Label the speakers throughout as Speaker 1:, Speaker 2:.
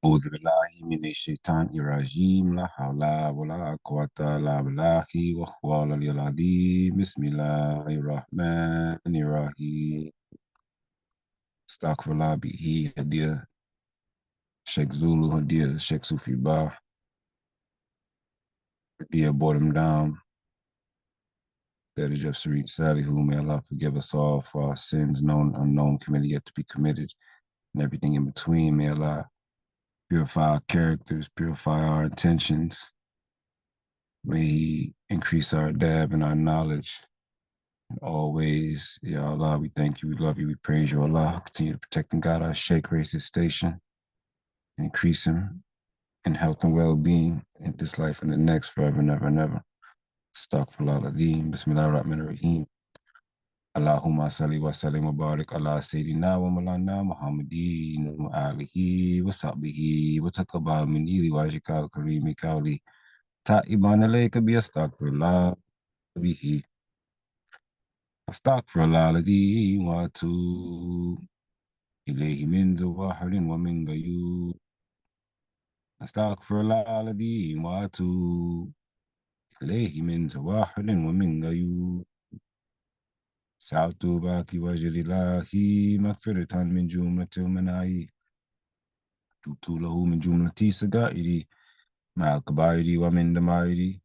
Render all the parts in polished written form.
Speaker 1: أعوذ بالله من الشيطان الرجيم لا حول ولا قوة إلا بالله وهو العلي العظيم بسم الله الرحمن الرحيم Astaghfirullah bihi Hadia Sheikh Zulu Hadia Sheikh Sufi Ba Hadia brought him down. That is just Sharif Salih, who may Allah forgive us all for our sins, known, unknown, committed, yet to be committed, and everything in between. May Allah purify our characters, purify our intentions. May He increase our adab and our knowledge. And always, Ya Allah, we thank you, we love you, we praise you, Allah. Continue to protect and guide our Sheikh, raise his station, and increase him in health and well-being in this life and the next, forever and ever and ever. Astaghfirullah al-Azim. Bismillah ar-Rahman ar-Rahim. Allahumma salli wa sallim wa barik ala Sayyidina wa Malana Muhammadin wa alihi wa sahbihi wa taqabbal minni wa wajhika al-karimi kawli ta'iban alayka bi astaghfirullah bihi astaghfirullah al-Azim wa atubu ilayhi min zawahrin wa min ghayub astaghfirullah al-Azim wa atubu ilayhi min zawahrin wa min ghayub سعدت باكي وجل الله مغفرة من جملة المناهي تبت له من جملة سجائري مع الكبائر ومن دمائري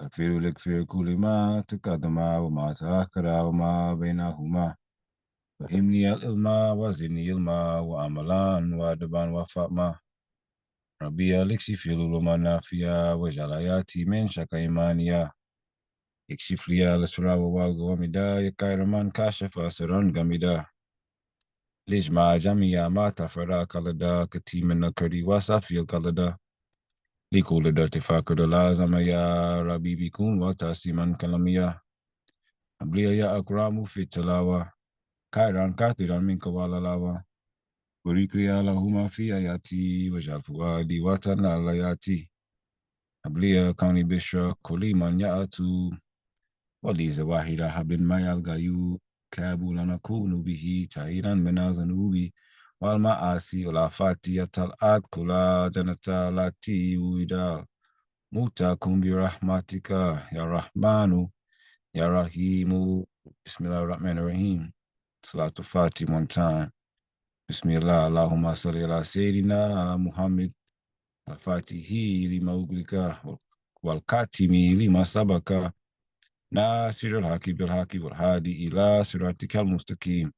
Speaker 1: أغفر لك في كل ما تقدم وما تأخر وما بينهما فهمني العلم وزدني علما وعملا وأدبا وفهما ربي اكشف لي العلوم النافعة واجعل حياتي من شك إيمانيا اكشف لي الأسرار والغوامض يا خير من كشف أسرا غامضة لجمع جميع ما تفرق لدى كتيم النكري وصفي القلدة لكل ارتفاق لازم يا ربي بيكون وتسيما كلامية أبلي يا أكرام في التلاوة خيرا كثيرا منك واللاوة وريكري اللهم في آياتي وجعل فؤادي وطن آياتي أبلي كوني بشر كل من يأتو وليس واحدة حب ما يلقى كابو لنكون به تعيرا من ذنوبي والمعاصي والآفات يتلأت كل جنة التي ودا موتاكم برحمتك يا رحمن يا رحيم بسم الله الرحمن الرحيم صلاة الفاتحة one time بسم الله اللهم صل على سيدنا محمد الفاتح لما أغلق والكاتم لما سبق ناصر الحق بالحق والهادي إلى صراطك المستقيم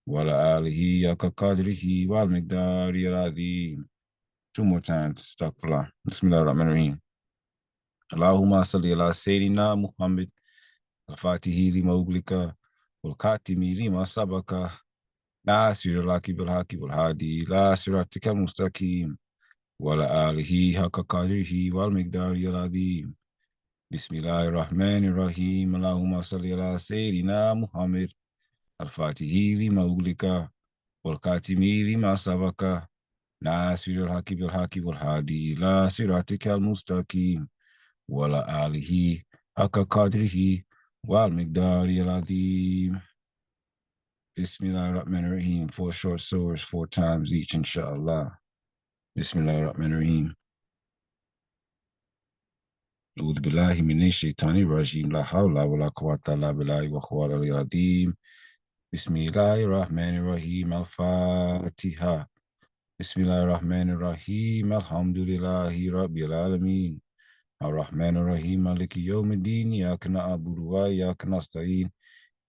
Speaker 1: وعلى آله حق قدره والمقدار العظيم. Two more times. Astaghfirullah. Bismillah ar-Rahman ar-Rahim. Allahumma salli ala Sayyidina Muhammad al-Fatihi lima uglika wal-Khatimi lima sabaka ناصر الحق بالحق والهادي إلى صراطك المستقيم وعلى آله حق قدره والمقدار العظيم. بسم الله الرحمن الرحيم اللهم صل على سيدنا محمد الفاتح لما أغلق والكاتم لما سبق ناصر الحق بالحق والهادي إلى صراطك المستقيم وعلى آله حق قدره والمقدار العظيم. بسم الله الرحمن الرحيم. 4 short surahs 4 times each, inshallah. بسم الله الرحمن الرحيم. أعوذ بالله من الشيطان الرجيم لا حول ولا قوة إلا بالله وهو العلي العظيم بسم الله الرحمن الرحيم الفاتحة بسم الله الرحمن الرحيم الحمد لله رب العالمين الرحمن الرحيم مالك يوم الدين إياك نعبد وإياك نستعين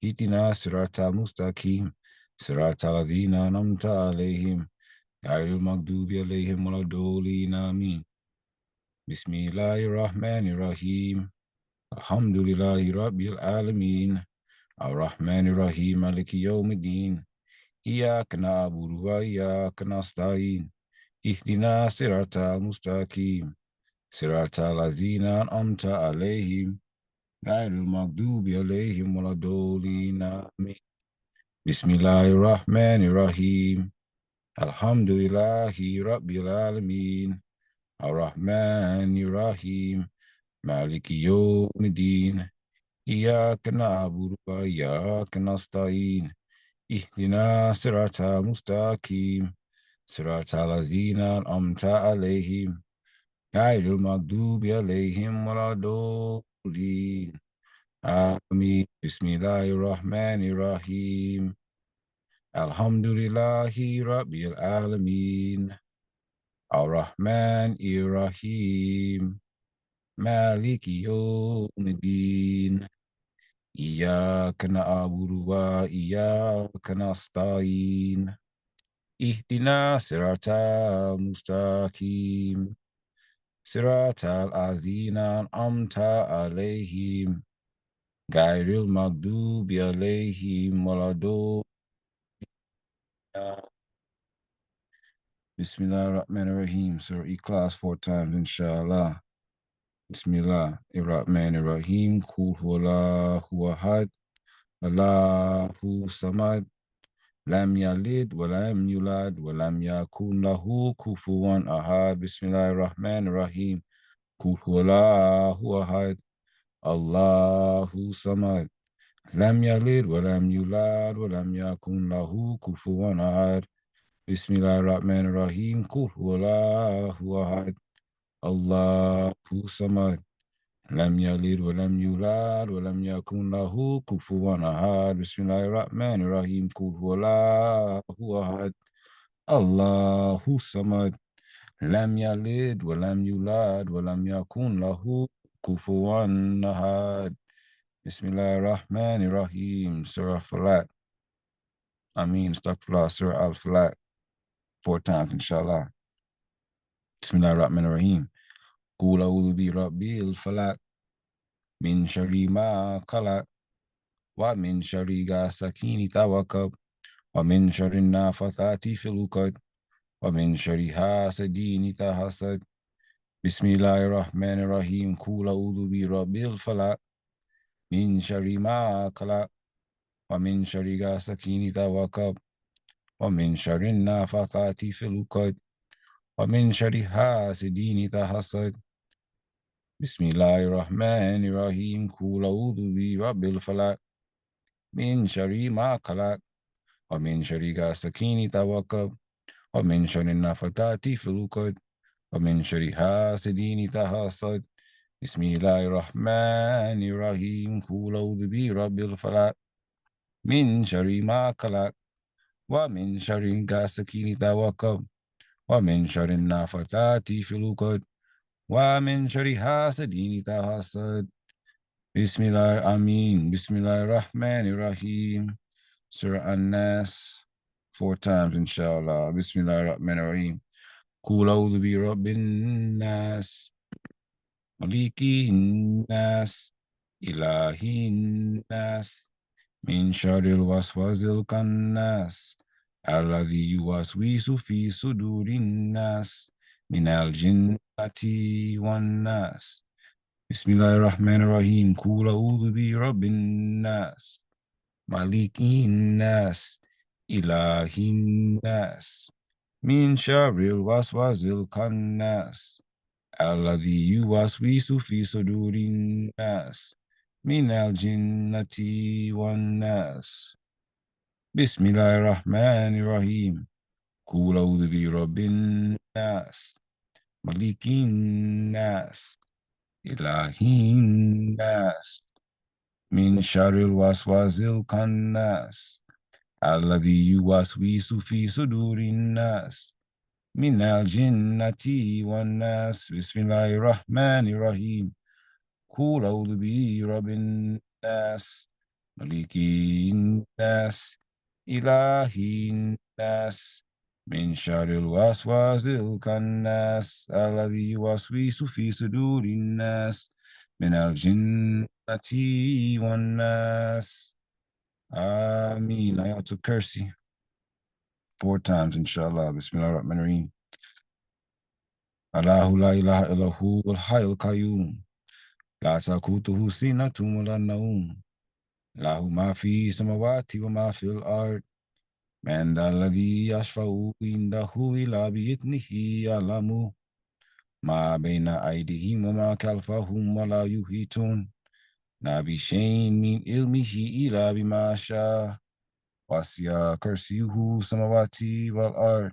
Speaker 1: اهدنا الصراط المستقيم صراط الذين أنعمت عليهم غير المغضوب عليهم ولا الضالين آمين بسم الله الرحمن الرحيم الحمد لله رب العالمين الرحمن الرحيم مالك يوم الدين إياك نعبد وإياك نستعين اهدنا الصراط المستقيم صراط الذين أنعمت عليهم غير المغضوب عليهم ولا الضالين آمين بسم الله الرحمن الرحيم الحمد لله رب العالمين الرحمن الرحيم مالك يوم الدين إياك نعبد وإياك نستعين اهدنا الصراط المستقيم صراط الذين أنعمت عليهم غير المغضوب عليهم ولا الضالين آمين. بسم الله الرحمن الرحيم. الحمد لله رب العالمين الرحمن الرحيم مالك يوم الدين إياك نعبد وإياك نستعين اهدنا صراط المستقيم صراط الذين أنعمت عليهم غير المغضوب عليهم ولا الضالين. Bismillahirrahmanirrahim. Surah Ikhlas 4 times, inshallah. Bismillahirrahmanirrahim. Qul huwallahu ahad. Allahu samad. Lam yalid wa lam yulad wa lam yakun lahu kufuwan ahad. Bismillahirrahmanirrahim. Qul huwallahu ahad. Allahu samad. Lam yalid wa lam yulad wa lam yakun lahu kufuwan ahad. Bismillahirrahmanirrahim. Qul huwallahu ahad. Allahu samad. Lam yalid wa lam yulad wa lam yakun lahu kufuwan ahad. Bismillahirrahmanirrahim. Qul huwallahu ahad. Allahu samad. Lam yalid wa lam yulad wa lam yakun lahu kufuwan ahad. Bismillahirrahmanirrahim. Surah Falat. Astaghfirullah, Surah Al-Falat. 4 times, inshallah. Bismillahirrahmanirrahim. Qul a'udhu bi rabbil falaq min sharri ma khalaq wa min sharri ghasiqin idha waqab wa min sharri nafathati fil 'uqad wa min sharri hasidin idha hasad. Bismillahirrahmanirrahim. Qul a'udhu bi rabbil falaq min sharri ma khalaq wa min sharri ghasiqin idha waqab wa min sharri nafathati fil 'uqad wa min sharri hasidin idha hasad. Bismillahirrahmanirrahim. Qul a'udhu bi rabbil falaq min sharri ma khalaq wa min sharri ghasiqin idha waqab wa min sharri nafathati fil 'uqad wa min sharri hasidin idha hasad. Bismillahirrahmanirrahim. Qul a'udhu bi rabbil falaq min sharri ma khalaq wa min sharri ghasiqin idha waqab wa min sharri nafathati fil 'uqad wa min sharri hasidin idha hasad. Bismillahirrahmanirrahim. Surah An-Nas 4 times, inshallah. Bismillahirrahmanirrahim. Qul a'udhu bi rabbin nas, malikin nas, ilahin nas, min sharril waswasil khannas, alladhi yuwaswisu fi sudurin nas, minal jinnati wan nas. Bismillahirrahmanirrahim. Qul a'udhu bi rabbin nas, malikin nas, ilahin nas, min sharril waswasil khannas, alladhi yuwaswisu fi sudurin nas, minal jinnati wan nas. Bismillahirrahmanirrahim. Qul a'udhu bi rabbin nas, malikin nas, ilahin nas, min sharril waswasil khannas, alladhi yuwaswisu fi sudurin nas, minal jinnati wan nas. Bismillahirrahmanirrahim. Qul a'udhu bi rabbin nas, malikin nas, ilahin nas, min sharril waswasil khannas, alladhi yuwaswisu fi sudurin nas, minal jinnati wan nas. Ameen. Ayatul Kursi 4 times, inshallah. Bismillahirrahmanirrahim. Allahu la ilaha illahu wal hayyul qayyum. La ta'khudhuhu sinatun wa la nawm. Lahu ma fi samawati wa ma fil ard. Man dha alladhi yashfa'u indahu illa bi'idhnihi ya'lamu ma bayna aydihim wa ma khalfahum wa la yuhitun bi shay'in min ilmihi illa bima sha'a. Wasi'a kursiyuhu samawati wal ard.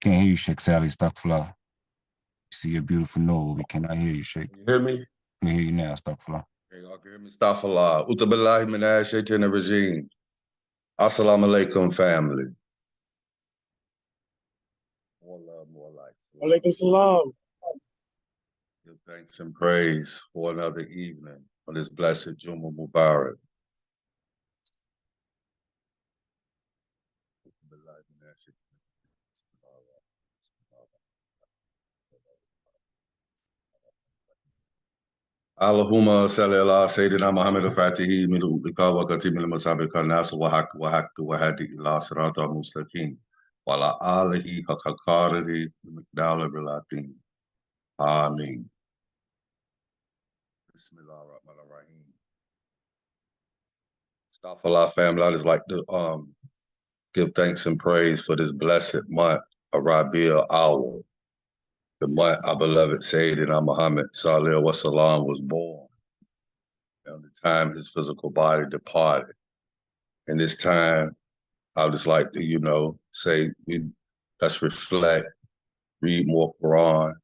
Speaker 1: Can't hear you, Sheikh Salih. Astaghfirullah. See your beautiful nose. We cannot hear you, Sheikh.
Speaker 2: Can you hear me?
Speaker 1: We hear you now, Astaghfirullah.
Speaker 2: Okay, y'all can hear me. Astaghfirullah. Utabillahi min ash-shaytanir rajim. Assalamu alaikum, family. More love, more light.
Speaker 3: Alaikum salam.
Speaker 2: Give thanks and praise for another evening on this blessed Juma Mubarak. Allahumma salli ala Sayyidina Muhammad al-Fatihi min ubika wa khatimi al-masabika nas wa haqq wa hadi ila sirata mustaqim wa ala alihi haqqa qadrihi miqdar bil-aqim. Ameen. Bismillah ar-Rahman ar-Rahim. Astaghfirullah, family. I just like to give thanks and praise for this blessed month of Rabi'ul Awwal, the month our beloved Sayyidina Muhammad Salih Wasalam was born, and the time his physical body departed. And this time, I would just like to, say, let's reflect, read more Quran,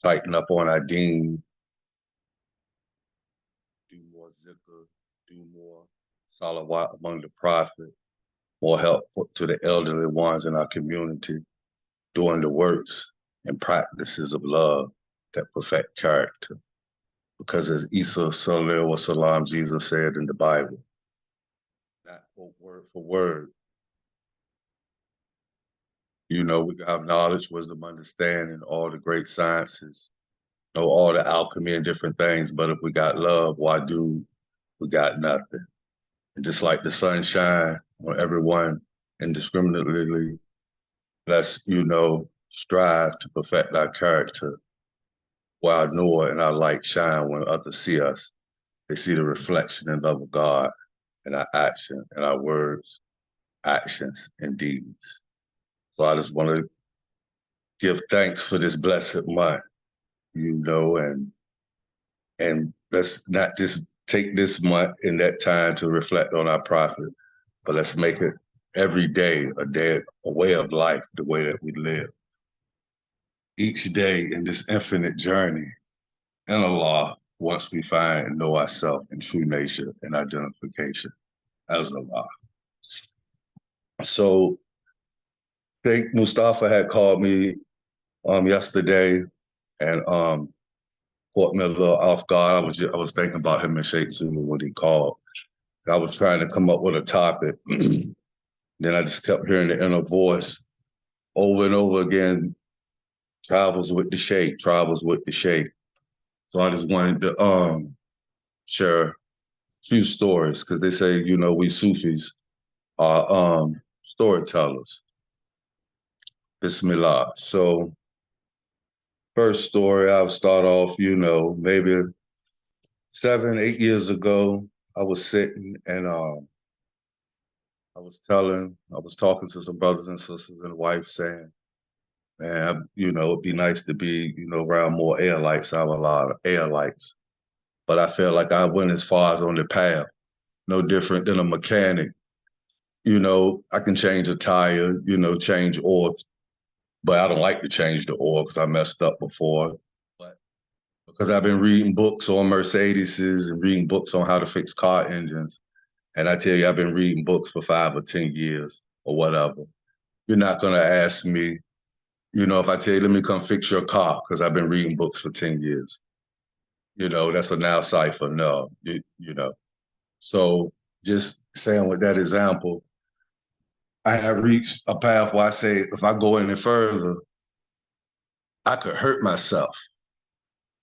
Speaker 2: tighten up on our deen, do more zikr, do more salawat among the prophet, more help to the elderly ones in our community, doing the works and practices of love that perfect character. Because as Isa Salih Wasalam, Jesus said in the Bible, not quote word for word, we can have knowledge, wisdom, understanding, all the great sciences, know all the alchemy and different things, but if we got love, why do we got nothing? And just like the sunshine on everyone indiscriminately, let's, strive to perfect our character while our Noah and our light shine when others see us. They see the reflection and love of God in our action, and our words, actions, and deeds. So I just want to give thanks for this blessed month, and let's not just take this month and that time to reflect on our prophet, but let's make it every day a way of life, the way that we live. Each day in this infinite journey in Allah, once we find and know ourselves in true nature and identification as Allah. So I think Mustafa had called me yesterday and caught me a little off guard. I was thinking about him and Sheikh Zulu when he called. I was trying to come up with a topic. Then I just kept hearing the inner voice over and over again, travels with the Cheikh, travels with the Cheikh. So I just wanted to share a few stories, because they say, we Sufis are storytellers. Bismillah. So first story, I'll start off, maybe 7, 8 years ago, I was sitting and I was talking to some brothers and sisters and wife saying, man, it'd be nice to be, around more air lights. I have a lot of air lights. But I feel like I went as far as on the path, no different than a mechanic. I can change a tire, change oil, but I don't like to change the oil because I messed up before. But because I've been reading books on Mercedeses and reading books on how to fix car engines, and I tell you, I've been reading books for 5 or 10 years or whatever. You're not going to ask me, if I tell you, let me come fix your car because I've been reading books for 10 years. That's a now cipher. No, So just saying with that example, I have reached a path where I say, if I go any further, I could hurt myself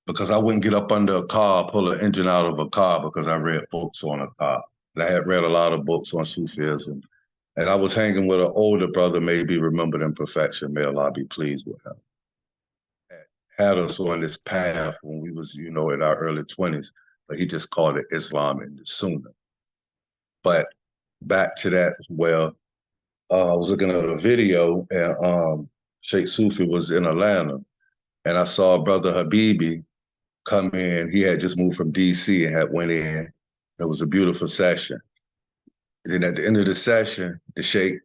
Speaker 2: because I wouldn't get up under a car, pull an engine out of a car because I read books on a car. And I had read a lot of books on Sufism. And I was hanging with an older brother, maybe remembered in perfection. May Allah be pleased with him. Had us on this path when we was, in our early 20s, but he just called it Islam and the Sunnah. But back to that, I was looking at a video and Sheikh Sufi was in Atlanta, and I saw Brother Habibi come in. He had just moved from DC and had went in. It was a beautiful session. And then at the end of the session, the Sheikh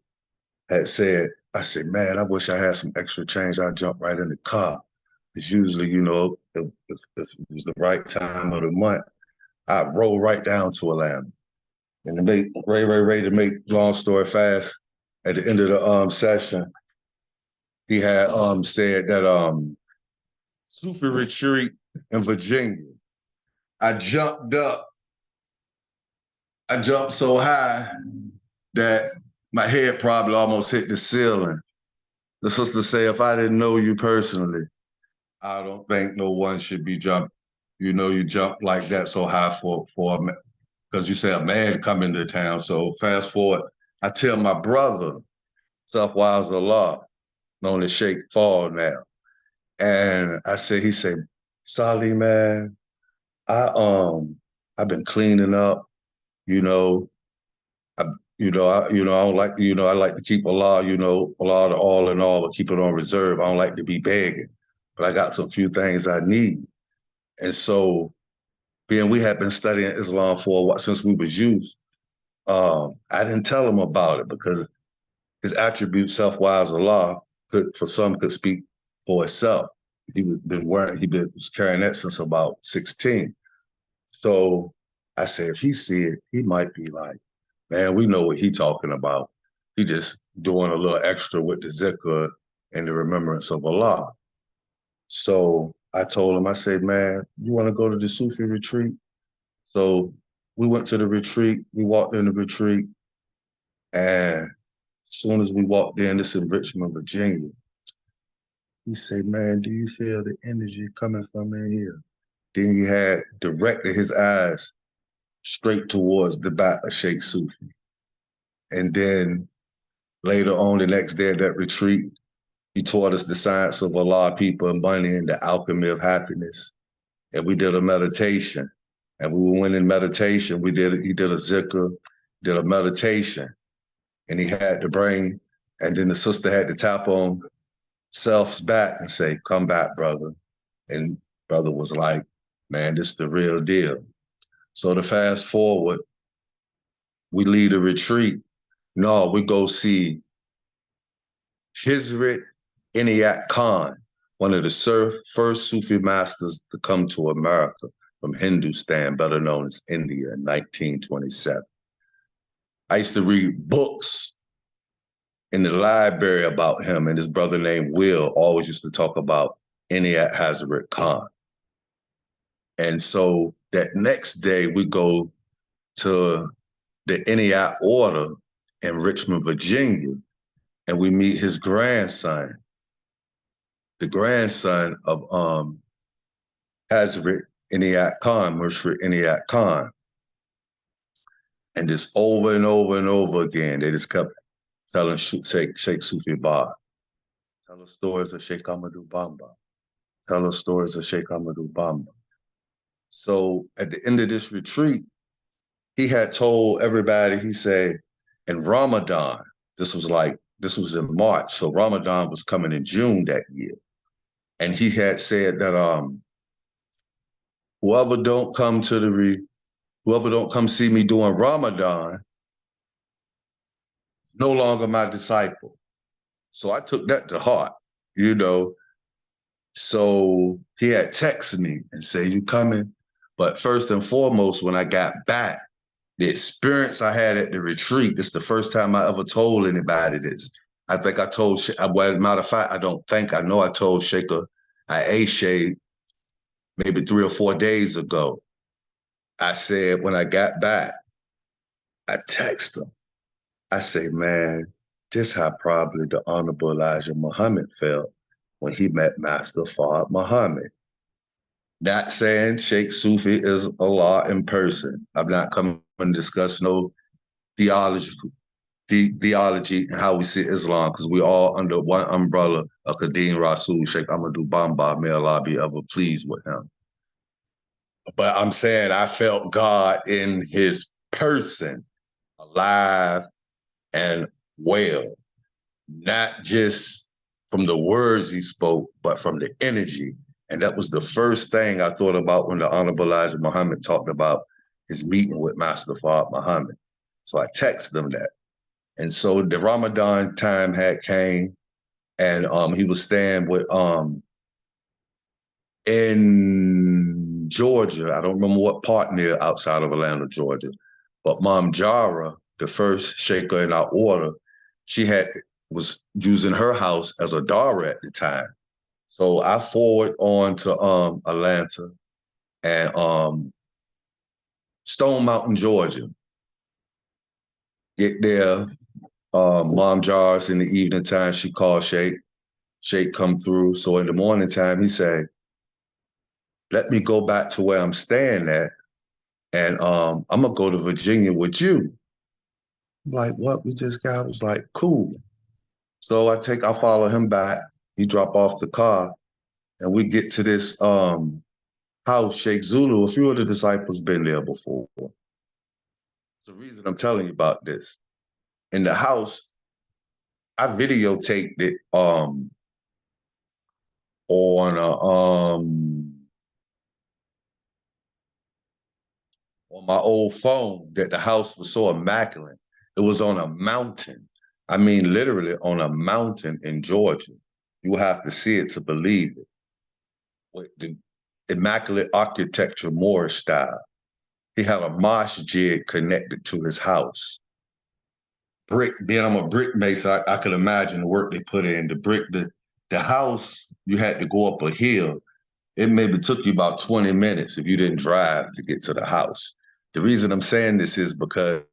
Speaker 2: had said, I said, man, I wish I had some extra change. I'd jump right in the car. It's usually, if it was the right time of the month, I'd roll right down to Atlanta. And to make Ray, to make long story fast, at the end of the session, he had said that Sufi retreat in Virginia. I jumped up. I jumped so high that my head probably almost hit the ceiling. The sister say, if I didn't know you personally, I don't think no one should be jumping. You jump like that so high for a man, because you say a man come into town. So fast forward, I tell my brother, Self-Wise Allah, known as Cheikh Fall now. And he said, Salih, man, I've been cleaning up, you know, I don't like, I like to keep Allah, Allah the all in all, but keep it on reserve. I don't like to be begging, but I got some few things I need. And so, we had been studying Islam for a while since we was youth. I didn't tell him about it because his attribute, self-wise Allah, could speak for itself. He was carrying that since about 16. So I said, if he see it, he might be like, man, we know what he talking about. He just doing a little extra with the zikr and the remembrance of Allah. So I told him, I said, man, you want to go to the Sufi retreat? So we went to the retreat. We walked in the retreat. And as soon as we walked in, this in Richmond, Virginia, he said, man, do you feel the energy coming from in here? Then he had directed his eyes straight towards the back of Sheikh Sufi. And then later on the next day at that retreat, he taught us the science of Allah, people, and money, and the alchemy of happiness. And we did a meditation. And we went in meditation. He did a zikr, did a meditation. And he had to bring, and then the sister had to tap on Self's back and say, come back, brother. And brother was like, man, this is the real deal. So to fast forward, we lead a retreat. No, we go see Hizrit Inayat Khan, one of the first Sufi masters to come to America from Hindustan, better known as India, in 1927. I used to read books in the library about him, and his brother named Will always used to talk about Inayat Hazrat Khan. And so that next day we go to the Inayat Order in Richmond, Virginia, and we meet his grandson, the grandson of Hazrat Inayat Khan, Murshid Inayat Khan. And this over and over and over again, they just kept telling Sheikh Sufi Bar, tell us stories of Sheikh Ahmadu Bamba. Tell us stories of Sheikh Ahmadu Bamba. So at the end of this retreat, he had told everybody, he said, in Ramadan, this was in March, so Ramadan was coming in June that year. And he had said that whoever don't come see me during Ramadan, is no longer my disciple. So I took that to heart, So he had texted me and said, you coming? But first and foremost, when I got back, the experience I had at the retreat, it's the first time I ever told anybody this. I think I told, matter of fact, I know I told Sheikh Aisha maybe 3 or 4 days ago. I said, when I got back, I texted him. I say, man, this how probably the Honorable Elijah Muhammad felt when he met Master Fard Muhammad. Not saying Sheikh Sufi is Allah in person. I'm not coming to discuss no theology and how we see Islam, because we all under one umbrella of Kadeem Rasul, Sheikh Ahmadu Bamba, may Allah be ever pleased with him. But I'm saying I felt God in his person, alive and well, not just from the words he spoke, but from the energy. And that was the first thing I thought about when the Honorable Elijah Muhammad talked about his meeting with Master Fard Muhammad. So I texted him that. And so the Ramadan time had came, and he was staying with in Georgia. I don't remember what part near outside of Atlanta, Georgia. But Mom Jara, the first shaker in our order, she was using her house as a Darrah at the time. So I forward on to Atlanta and Stone Mountain, Georgia. Get there. Mom Jars in the evening time, she called Cheikh. Cheikh come through. So in the morning time, he said, let me go back to where I'm staying at, and I'm gonna go to Virginia with you. I'm like, what? We just got. I was like, cool. So I follow him back. He drop off the car, and we get to this house, Sheikh Zulu. A few of the disciples been there before. It's the reason I'm telling you about this. In the house, I videotaped it on my old phone. That the house was so immaculate. It was on a mountain. I mean, literally on a mountain in Georgia. You have to see it to believe it. With the immaculate architecture, Moorish style. He had a masjid connected to his house. Brick, being I'm a brick mason, I could imagine the work they put in. The house, you had to go up a hill. It maybe took you about 20 minutes if you didn't drive to get to the house. The reason I'm saying this is because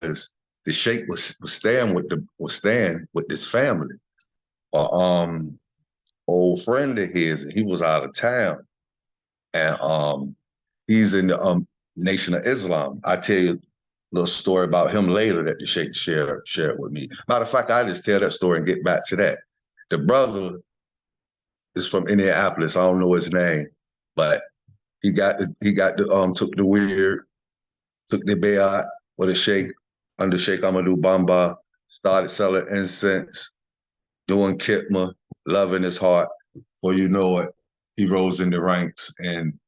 Speaker 2: the Sheikh was staying with this family. Old friend of his, and he was out of town. And he's in the Nation of Islam. I tell you a little story about him later that the Sheikh shared with me. Matter of fact, I just tell that story and get back to that. The brother is from Indianapolis. I don't know his name, but he took the bayat with a Sheikh under Sheikh Amadou Bamba, started selling incense, doing khitmah, loving his heart. For you know it, he rose in the ranks and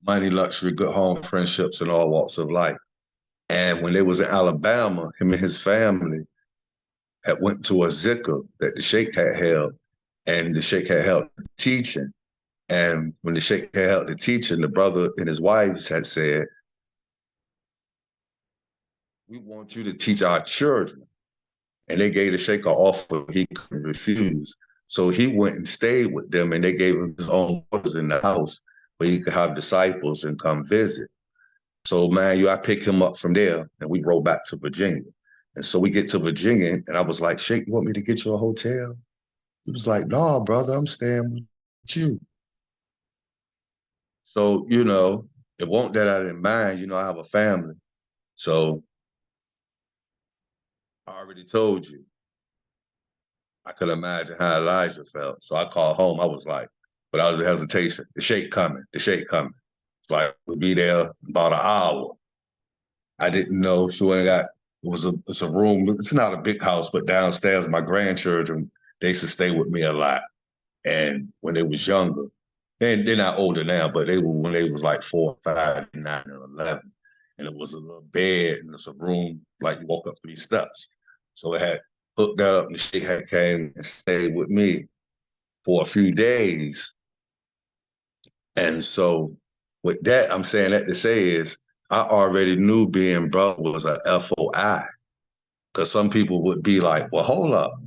Speaker 2: money, luxury, good home, friendships, and all walks of life. And when they was in Alabama, him and his family had went to a zikr that the Sheikh had held, and the Sheikh had held teaching. And when the Sheikh had held the teaching, the brother and his wives had said, we want you to teach our children. And they gave the Sheikh an offer he couldn't refuse. So he went and stayed with them, and they gave him his own quarters in the house where he could have disciples and come visit. So, man, I picked him up from there, and we rode back to Virginia. And so we get to Virginia, and I was like, Sheikh, you want me to get you a hotel? He was like, no, brother, I'm staying with you. So, it won't that I didn't mind. I have a family. So I already told you. I could imagine how Elijah felt. So I called home. I was like, without hesitation, the Sheikh coming, the Sheikh coming. It's like, we'll be there about an hour. I didn't know she went and it's a room. It's not a big house, but downstairs, my grandchildren, they used to stay with me a lot. And when they was younger, and they're not older now, but they were when they was like 4, 5, 9, and 11. And it was a little bed and it's a room, like you walk up 3 steps. So it had hooked up, and the Sheikh had came and stayed with me for a few days. And so with that, I'm saying that to say is I already knew being brother was a FOI. Because some people would be like, well, hold up.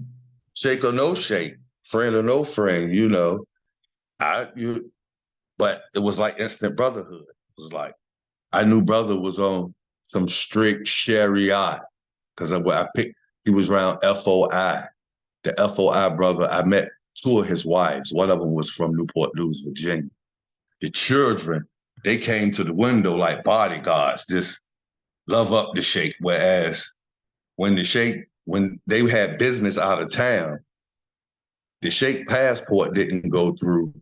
Speaker 2: Sheikh or no Sheikh, friend or no friend, but it was like instant brotherhood. It was like I knew brother was on some strict Sharia because he was around FOI. The FOI brother, I met 2 of his wives. One of them was from Newport News, Virginia. The children, they came to the window like bodyguards, just love up the Sheikh. Whereas when they had business out of town, the Sheikh passport didn't go through.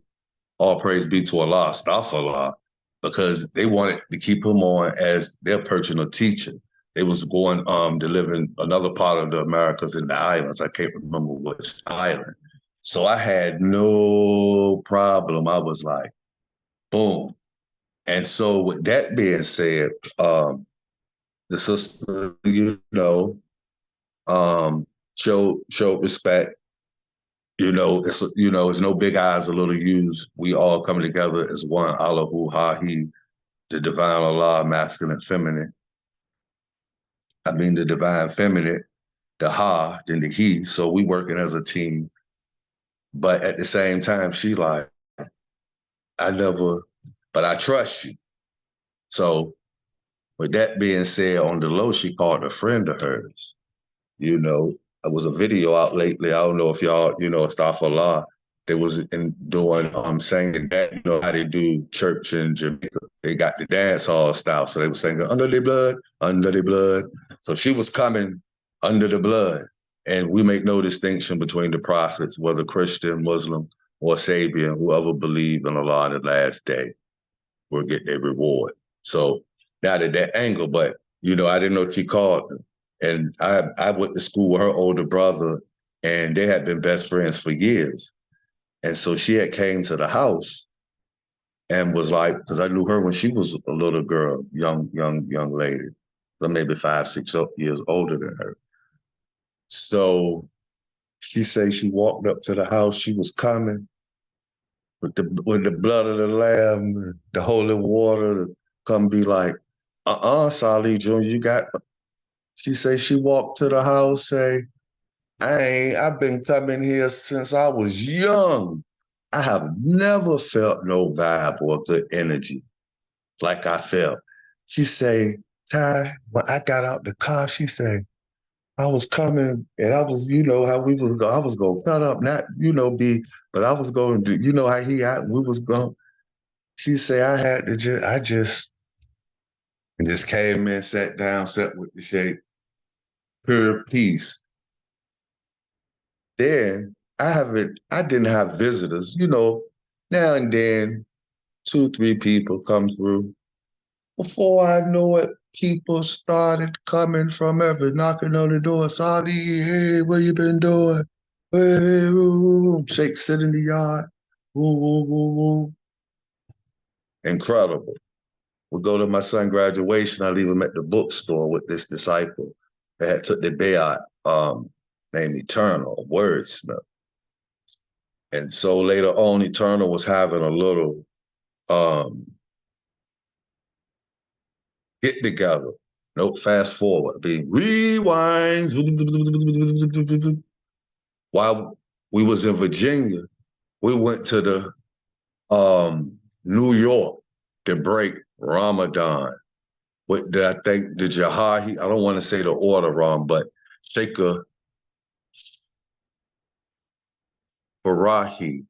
Speaker 2: All praise be to Allah, astaghfirullah, because they wanted to keep him on as their personal teacher. They was going to live in another part of the Americas in the islands. I can't remember which island. So I had no problem. I was like, boom. And so with that being said, the sister, Show respect. It's no big eyes or little U's. We all come together as one. Allahu Ha-He, the divine Allah, masculine, feminine. I mean the divine feminine, the Ha, then the He. So we working as a team. But at the same time, she like, I never, but I trust you. So with that being said, on the low, she called a friend of hers. You know, there was a video out lately. I don't know if y'all, Astaghfirullah, they was doing singing that, how they do church in Jamaica. They got the dance hall style. So they were singing under the blood, under the blood. So she was coming under the blood. And we make no distinction between the prophets, whether Christian, Muslim, or Sabian, whoever believed in Allah on the last day will get their reward. So now that angle, but I didn't know if she called me. And I went to school with her older brother, and they had been best friends for years. And so she had came to the house and was like, because I knew her when she was a little girl, young lady, so maybe 5, 6 years older than her. So she said she walked up to the house. She was coming with the blood of the lamb, the holy water, to come be like, Salih Jr., you got. She say she walked to the house, say, I've been coming here since I was young. I have never felt no vibe or good energy like I felt. She say, Ty, when I got out the car, she say, I was coming and I was, how we was going, I was going to cut up, not, but I was going to, how we was going. She say, I had to just came in, sat down, sat with the Cheikh, pure peace. Then I didn't have visitors, now and then 2, 3 people come through. Before I know it, people started coming from knocking on the door. Salih, hey, what you been doing? Hey, woo, woo. Cheikh sit in the yard. Woo, woo, woo, woo. Incredible. We go to my son's graduation. I leave him at the bookstore with this disciple that had took the bayat, named Eternal, a wordsmith. And so later on, Eternal was having a little get together. Nope, fast forward. Being rewinds. While we was in Virginia, we went to the New York to break Ramadan. I think the Jahahi, I don't want to say the order wrong, but Sheikh Farahi,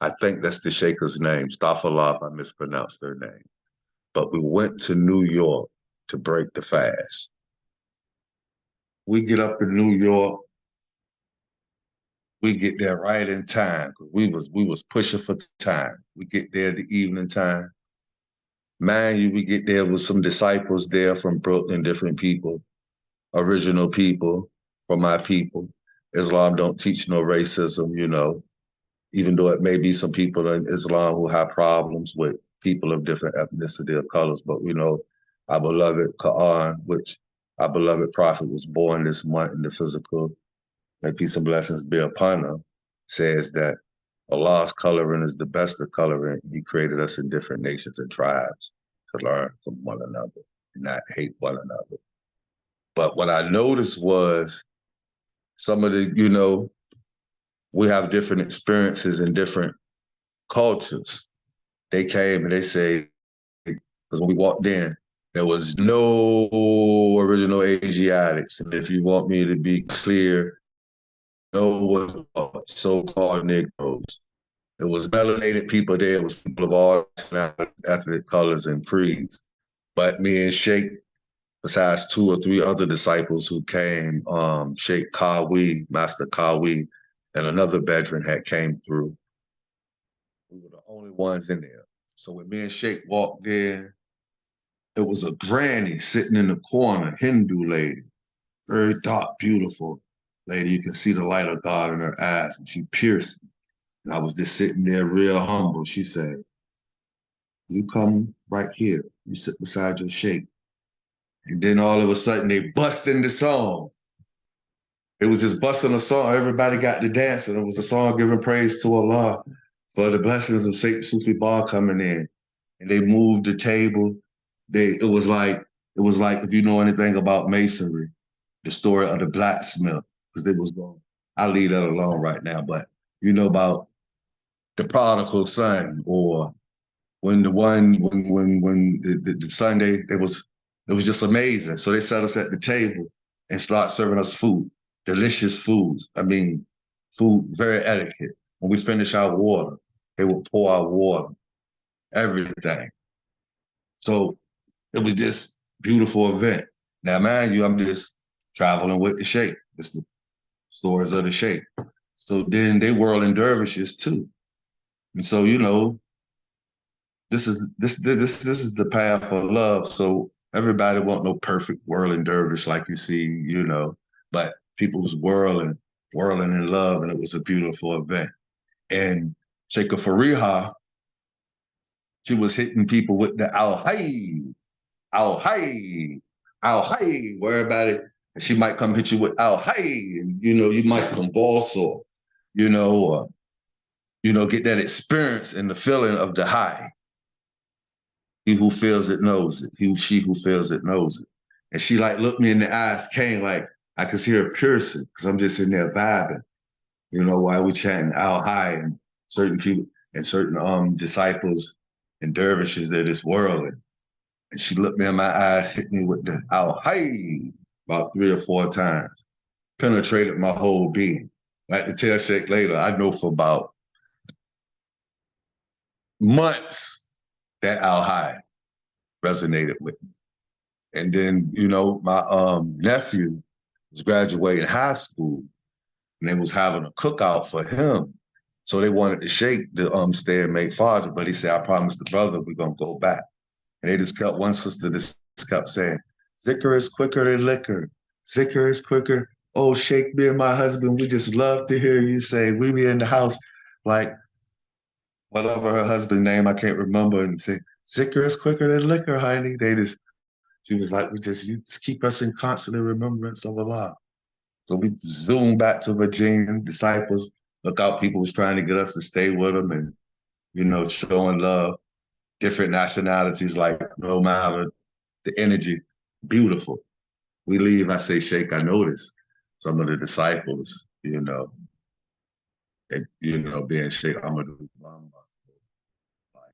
Speaker 2: I think that's the Sheikh's name. Astaghfirullah if I mispronounced their name. But we went to New York to break the fast. We get up in New York. We get there right in time. We was pushing for time. We get there the evening time. Mind you, we get there with some disciples there from Brooklyn, different people, original people from my people. Islam don't teach no racism, even though it may be some people in Islam who have problems with people of different ethnicity or colors. But our beloved Quran, which our beloved Prophet was born this month in the physical, may peace and blessings be upon him, says that Allah's coloring is the best of coloring. He created us in different nations and tribes to learn from one another and not hate one another. But what I noticed was some of the, we have different experiences in different cultures. They came and they say, because when we walked in, there was no original Asiatics. And if you want me to be clear, no so-called Negroes. It was melanated people there. It was people of all ethnic colors and creeds. But me and Cheikh, besides 2 or 3 other disciples who came, Cheikh Kawi, Master Kawi, and another veteran had came through. We were the only ones in there. So when me and Cheikh walked in, it was a granny sitting in the corner, Hindu lady, very dark, beautiful lady. You can see the light of God in her eyes, and she pierced me. And I was just sitting there real humble. She said, you come right here. You sit beside your Cheikh. And then all of a sudden they bust into song. It was just busting a song. Everybody got to dance, and it was a song giving praise to Allah for the blessings of Sheikh Sufi Bar coming in. And they moved the table. It was like if you know anything about masonry, the story of the blacksmith, because they was going. I'll leave that alone right now, but you know about the prodigal son, or when the one when the Sunday it was just amazing. So they set us at the table and start serving us food, delicious foods. I mean, food very etiquette. When we finish our water, they would pour our water, everything. So it was just beautiful event. Now, mind you, I'm just traveling with the Sheikh. It's the stories of the Sheikh. So then they whirling dervishes too. And so, this is the path of love. So everybody want no perfect whirling dervish like you see, but people was whirling in love, and it was a beautiful event. And Sheikh Fariha, she was hitting people with the al hayy, al hayy, al hayy, where everybody, and she might come hit you with al hayy, and you might convulse, or you know, get that experience and the feeling of the high. He who feels it knows it. She who feels it knows it. And she like looked me in the eyes, came like I could see her piercing because I'm just in there vibing, while we chatting out high, and certain people and certain disciples and dervishes that is whirling. And she looked me in my eyes, hit me with the out high about 3 or 4 times, penetrated my whole being. Like to tell Sheikh later, I know for about months that Al High resonated with me. And then, my nephew was graduating high school, and they was having a cookout for him. So they wanted the Sheikh to stay and make father, but he said, I promised the brother we're gonna go back. And they just kept, one sister just kept saying, Zikr is quicker than liquor. Zikr is quicker. Oh, Sheikh, me and my husband, we just love to hear you say, we be in the house, like whatever her husband's name, I can't remember, and say, Zikr is quicker than liquor, honey. She was like, you just keep us in constant remembrance of Allah. So we zoomed back to Virginia, disciples, look out, people was trying to get us to stay with them, and, showing love, different nationalities, like no matter the energy, beautiful. We leave, I say, Sheikh, I noticed some of the disciples, being Sheikh Ahmadu Islam, like,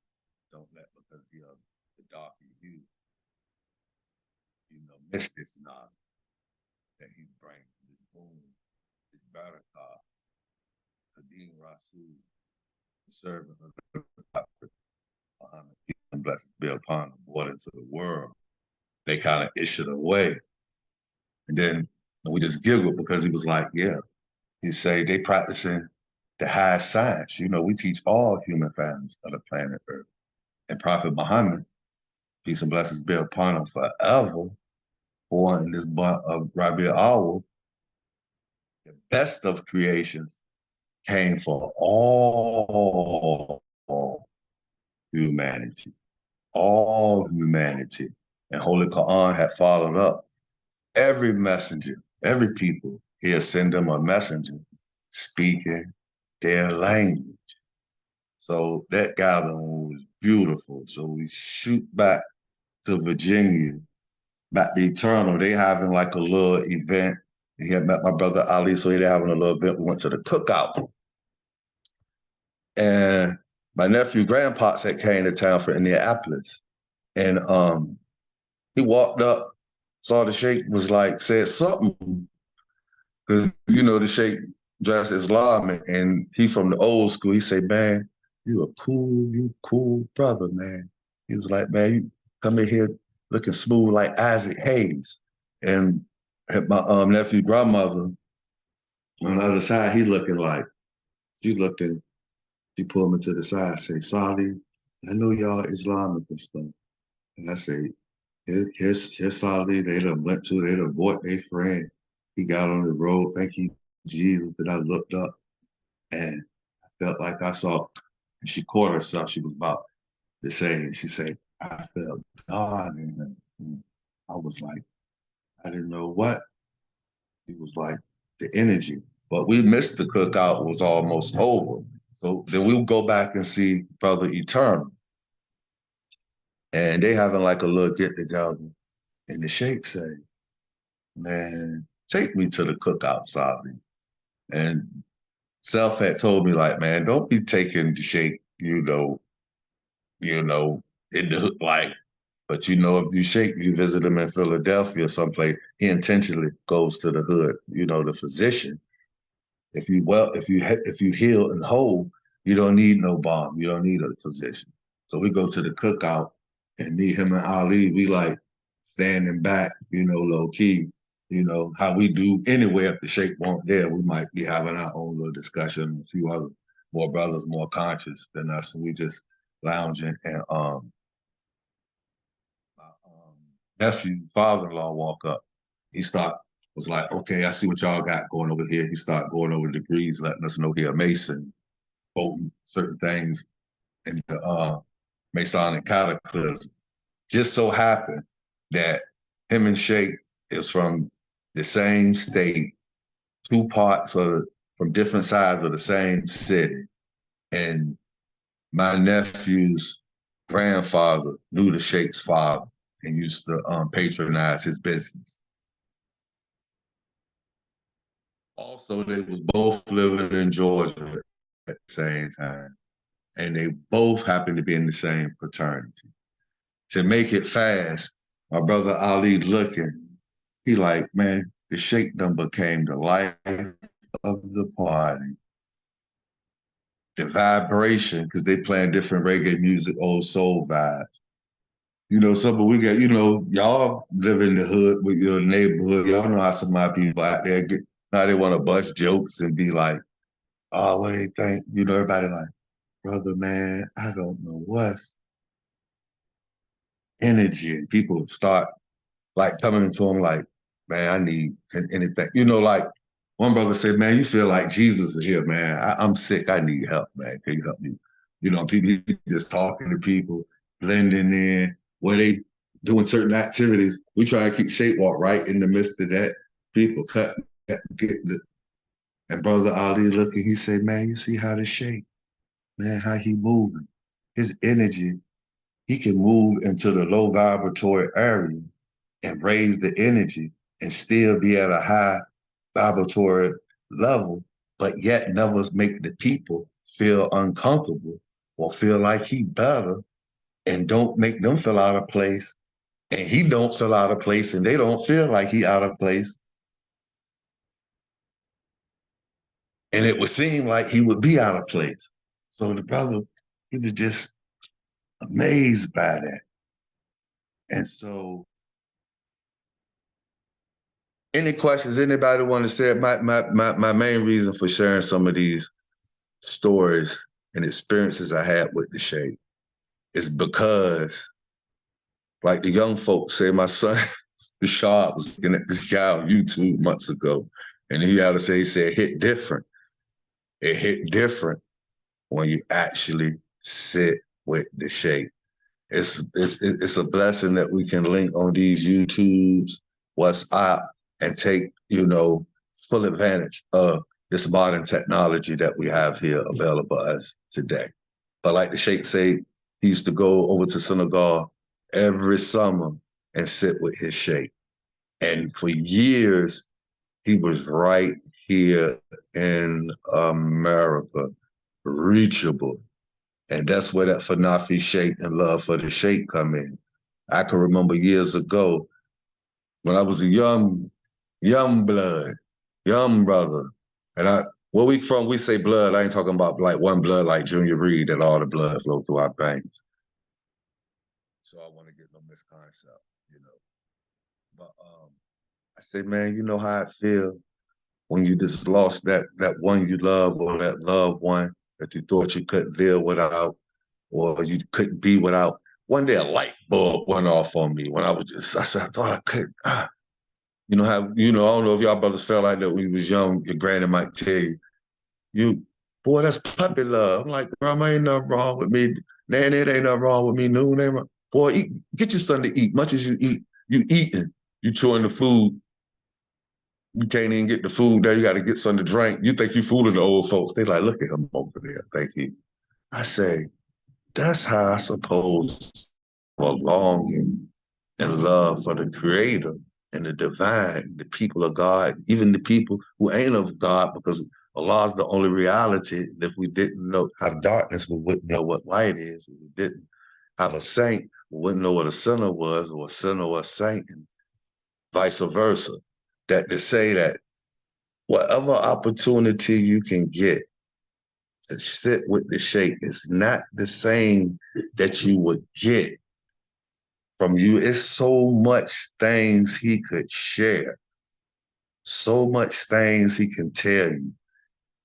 Speaker 2: don't let, because the darker miss this knowledge that he's bringing, this boom, this barakah, Kadim Rasul, the servant of the Prophet Muhammad, peace and blessings be upon him, brought into the world. They kind of issued away. And then we just giggled because he was like, yeah, he say they practicing the high science. We teach all human families of the planet Earth. And Prophet Muhammad, peace and blessings be upon him forever, born in this month of Rabi al-Awwal, the best of creations came for all humanity, all humanity. And Holy Quran had followed up every messenger, every people. He'll send them a messenger speaking their language. So that gathering was beautiful. So we shoot back to Virginia, back to Eternal. They having like a little event. He had met my brother Ali, so they having a little event. We went to the cookout. And my nephew Grandpops had came to town for Indianapolis. And he walked up, saw the Sheikh, was like, said something. Because, the Sheikh dressed Islamic, and he from the old school. He said, man, you cool brother, man. He was like, man, you come in here looking smooth like Isaac Hayes. And my nephew grandmother on the other side, she pulled me to the side, say, Salih, I know y'all Islamic and stuff. And I say, here's Salih, they done bought their friend. He got on the road, thank you, Jesus, that I looked up, and I felt like I saw, and she caught herself, she was about to say, she said, I felt God in her. And I was like, I didn't know what. He was like, the energy. But we missed the cookout, it was almost over. So then we'll go back and see Brother Eternal. And they having like a little get together. And the Sheikh say, man, take me to the cookout, Salih. And Self had told me, like, man, don't be taking the Sheikh, in the like, but if you Sheikh, you visit him in Philadelphia or someplace, he intentionally goes to the hood, the physician. If you heal and whole, you don't need no bomb. You don't need a physician. So we go to the cookout and me, him, and Ali, we like standing back, low key, how we do anywhere. If the Sheikh weren't there, we might be having our own little discussion. A few other more brothers more conscious than us. And we just lounging and my nephew, father-in-law walk up. He was like, okay, I see what y'all got going over here. He started going over the degrees, letting us know he a Mason, quoting certain things in the Masonic cataclysm. Just so happened that him and Cheikh is from the same state, two parts from different sides of the same city. And my nephew's grandfather knew the Sheikh's father and used to patronize his business. Also, they was both living in Georgia at the same time. And they both happened to be in the same fraternity. To make it fast, my brother Ali looking, he like, man, the Sheikh done became the life of the party. The vibration, because they playing different reggae music, old soul vibes. But we got, y'all live in the hood with your neighborhood. Y'all know how some of my people out there get, now they want to bust jokes and be like, oh, what do they think? Everybody like, brother, man, I don't know what's energy. And people start like coming into him like, man, I need anything. Like one brother said, man, you feel like Jesus is here, man. I'm sick. I need help, man. Can you help me? People just talking to people, blending in, where they doing certain activities. We try to keep Sheikh Walk right in the midst of that. People and Brother Ali looking, he said, man, you see how the Sheikh, man, how he moving. His energy, he can move into the low vibratory area and raise the energy and still be at a high vibratory level, but yet never make the people feel uncomfortable or feel like he better, and don't make them feel out of place. And he don't feel out of place and they don't feel like he out of place. And it would seem like he would be out of place. So the brother, he was just amazed by that. And so, any questions? Anybody want to say it? My main reason for sharing some of these stories and experiences I had with the Sheikh is because, like the young folks say, my son, Rashad, was looking at this guy on YouTube months ago, and he said, hit different. It hit different when you actually sit with the Sheikh. It's a blessing that we can link on these YouTubes, WhatsApp, and take, full advantage of this modern technology that we have here available to us today. But like the Sheikh said, he used to go over to Senegal every summer and sit with his Sheikh. And for years, he was right here in America, reachable. And that's where that Fanafi Sheikh and love for the Sheikh come in. I can remember years ago when I was a young blood, young brother. And where we from, we say blood. I ain't talking about like one blood like Junior Reed that all the blood flow through our veins. So I want to get no misconcept, But I say, man, you know how it feel when you just lost that one you love or that loved one that you thought you couldn't live without or you couldn't be without. One day a light bulb went off on me when I thought I couldn't. I don't know if y'all brothers felt like that when you was young. Your granny might tell you, boy, that's puppy love. I'm like, grandma, ain't nothing wrong with me. Nanny, it ain't nothing wrong with me. Noon, ain't wrong. Boy, get your son to eat. Much as you eat, you eating. You chewing the food You can't even get the food there. You got to get something to drink. You think you fooling the old folks. They like, look at him over there. Thank you. I say, that's how I suppose a longing and love for the creator and the divine, the people of God, even the people who ain't of God, because Allah is the only reality. If we didn't know how darkness, we wouldn't know what light is. If we didn't have a saint, we wouldn't know what a sinner was, or a sinner or a saint, and vice versa. That to say that whatever opportunity you can get to sit with the Sheikh is not the same that you would get from you. It's so much things he could share, so much things he can tell you.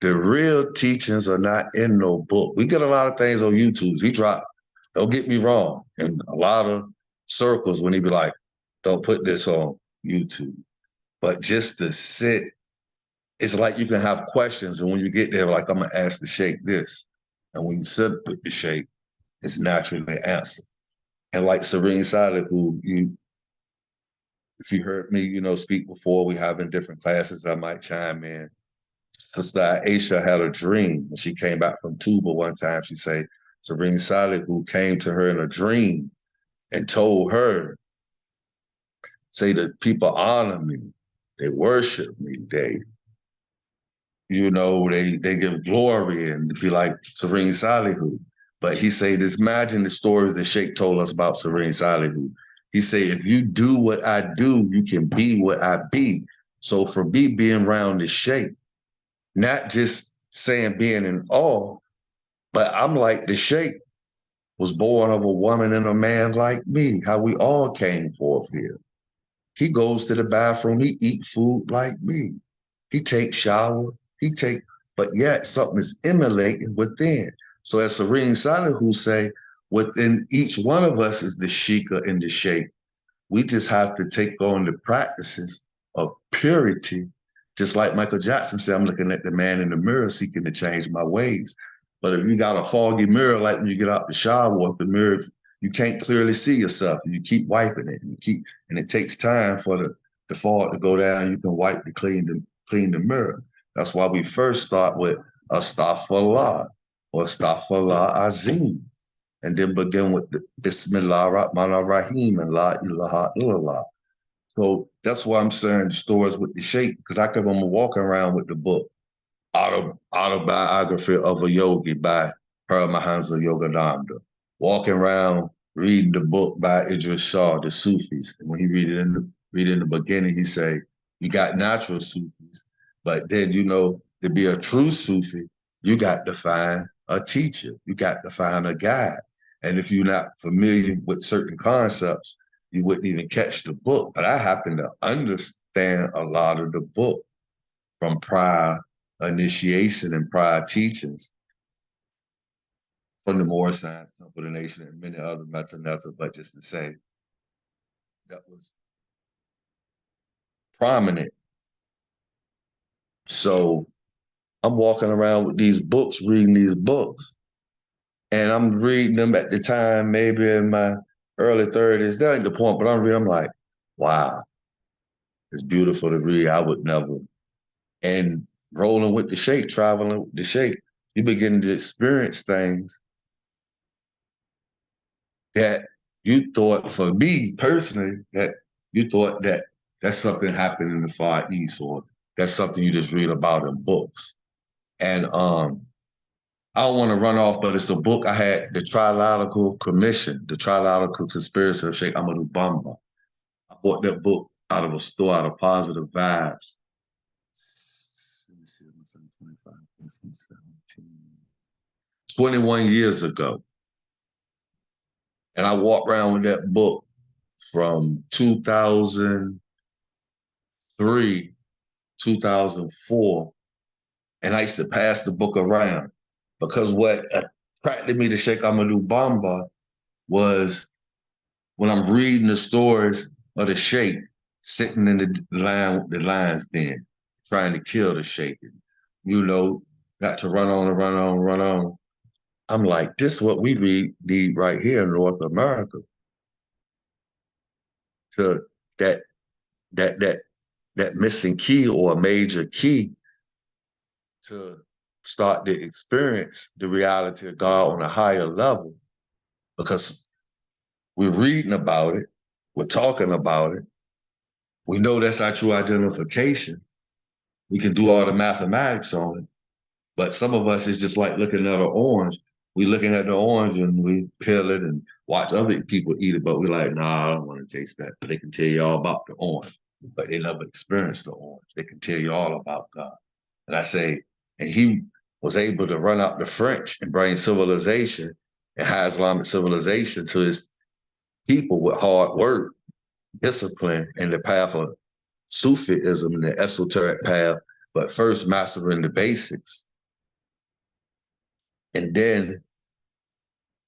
Speaker 2: The real teachings are not in no book. We get a lot of things on YouTube. He dropped, don't get me wrong, in a lot of circles when he be like, don't put this on YouTube. But just to sit, it's like you can have questions, and when you get there, like, I'm gonna ask the Sheikh this. And when you sit with the Sheikh, it's naturally answered. And like Serene Salih, who if you heard me, speak before, we have in different classes, I might chime in. Sister Aisha had a dream when she came back from Tuba one time. She said, Serene Salih, who came to her in a dream and told her, say that people honor me, they worship me, they give glory and be like Serene Salihu. But he said, just imagine the stories the Sheikh told us about Serene Salihu. He said, if you do what I do, you can be what I be. So for me being around the Sheikh, not just saying being in awe, but I'm like the Sheikh was born of a woman and a man like me, how we all came forth here. He goes to the bathroom, he eat food like me. He takes shower, but yet something is emanating within. So as Serene Salih who say, within each one of us is the Sheikah and the Sheikh. We just have to take on the practices of purity. Just like Michael Jackson said, I'm looking at the man in the mirror seeking to change my ways. But if you got a foggy mirror, like when you get out the shower, if the mirror, you can't clearly see yourself. You keep wiping it. And it takes time for the fog to go down. You can wipe to clean the mirror. That's why we first start with Astaghfirullah or Astaghfirullah Azim, and then begin with the Bismillah Rahman Rahim and La ilaha illallah. So that's why I'm sharing stories with the Sheikh, because I could remember walking around with the book, Autobiography of a Yogi by Paramahansa Yogananda, walking around reading the book by Idris Shah, the Sufis. And when he read in the beginning, he say, you got natural Sufis, but then, to be a true Sufi, you got to find a teacher. You got to find a guide. And if you're not familiar with certain concepts, you wouldn't even catch the book. But I happen to understand a lot of the book from prior initiation and prior teachings from the Moorish Science Temple of the Nation and many other metanethers, but just to say that was prominent. So I'm walking around with these books, reading these books, and I'm reading them at the time, maybe in my early 30s. That ain't the point, but I'm like, wow, it's beautiful to read. I would never. And rolling with the Sheikh, traveling with the Sheikh, you begin to experience things that you thought, for me personally, that you thought that that's something happened in the Far East, or that's something you just read about in books. And I don't want to run off, but it's the book I had, the Trilateral Commission, the Trilateral Conspiracy of Sheikh Ahmadu Bamba. I bought that book out of a store out of Positive Vibes. Let me see, 25, 17, 21 years ago. And I walked around with that book from 2003, 2004, and I used to pass the book around, because what attracted me to Sheikh Ahmadu Bamba was when I'm reading the stories of the Sheikh sitting in the lion's den, trying to kill the Sheikh, got to run on and run on and run on. I'm like, this is what we need right here in North America. To that that missing key or a major key to start to experience the reality of God on a higher level, because we're reading about it, we're talking about it, we know that's our true identification. We can do all the mathematics on it, but some of us is just like looking at an orange. We looking at the orange and we peel it and watch other people eat it, but we're like, nah, I don't want to taste that. But they can tell you all about the orange, but they never experienced the orange. They can tell you all about God. And I say, and he was able to run out the French and bring civilization and high Islamic civilization to his people with hard work, discipline, and the path of Sufism and the esoteric path, but first mastering the basics. And then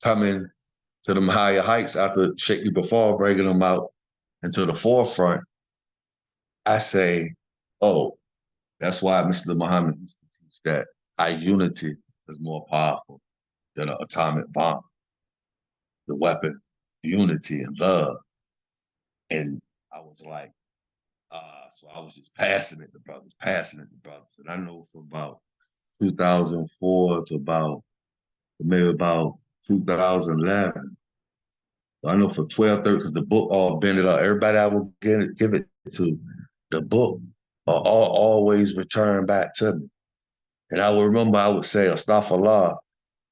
Speaker 2: coming to them higher heights after Cheikh before bringing them out into the forefront, I say, oh, that's why Mr. Muhammad used to teach that our unity is more powerful than an atomic bomb, the weapon, unity and love. And I was like, so I was just passing it to brothers. And I know from about 2004 to maybe about 2011, I know for 12, 13, because the book all bended up. Everybody I would give it to, the book always return back to me. And I would remember I would say, Astaghfirullah,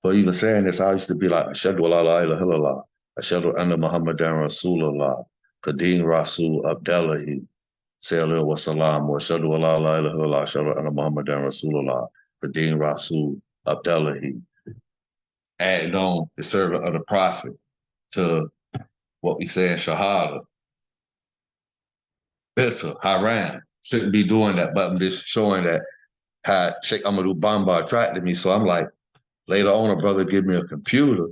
Speaker 2: for even saying this. I used to be like, Ashhadu an la ilaha illallah, Ashhadu anna Muhammadan Rasulullah, Kadeem Rasul Abdallahi, Salih wa salam, wa Ashhadu an la ilaha illallah, Ashhadu anna Muhammadan Rasulullah, Kadeem Rasul Abdallahi. Adding on the servant of the prophet to what we say in Shahada, bitter, haram. Shouldn't be doing that, but I'm just showing that how Sheikh Ahmadou Bamba attracted me. So I'm like, later on, a brother give me a computer.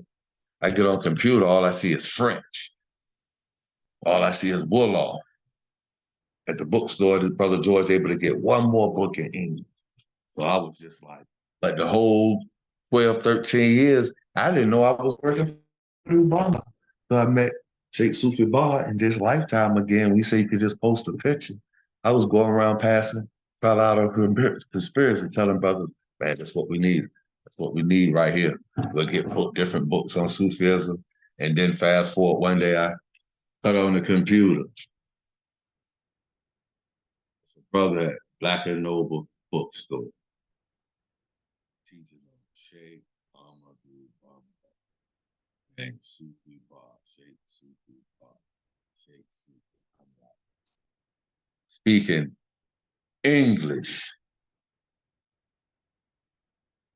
Speaker 2: I get on computer, all I see is French. All I see is Wolof. At the bookstore, this brother George able to get one more book in English. So I was just like the whole 12, 13 years, I didn't know I was working for Bamba. So I met Sheikh Sufi Bar in this lifetime again. We say you could just post a picture. I was going around passing, fell out of conspiracy, telling brothers, man, that's what we need. That's what we need right here. We'll get different books on Sufism. And then fast forward, one day I cut on the computer. It's a brother at Black and Noble bookstore. Teaching on Sheikh Ahmadou Bamba and Sufi Bar, Sheikh Sufi Bar, Sheikh Sufi Bamba. Speaking English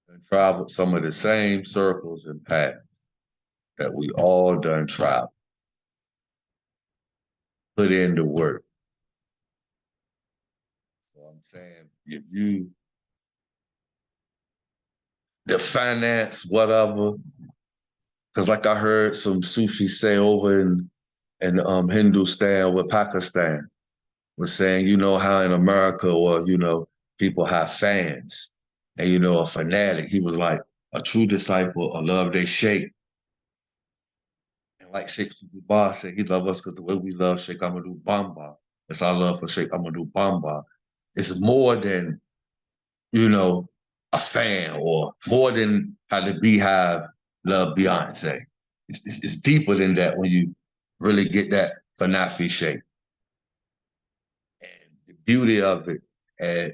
Speaker 2: and traveled some of the same circles and paths that we all done travel. Put in the work. So I'm saying, if you, the finance, whatever, because like I heard some Sufis say over in Hindustan with Pakistan, was saying, you know how in America, or, you know, people have fans and, you know, a fanatic. He was like, a true disciple, a love they Sheikh. And like Sheikh Sufi Bar said, he loved us because the way we love Sheikh Ahmadou Bamba, it's our love for Sheikh Ahmadou Bamba. It's more than, you know, a fan, or more than how the Beehive love Beyonce. It's deeper than that when you really get that Fanafi Sheikh. And the beauty of it, and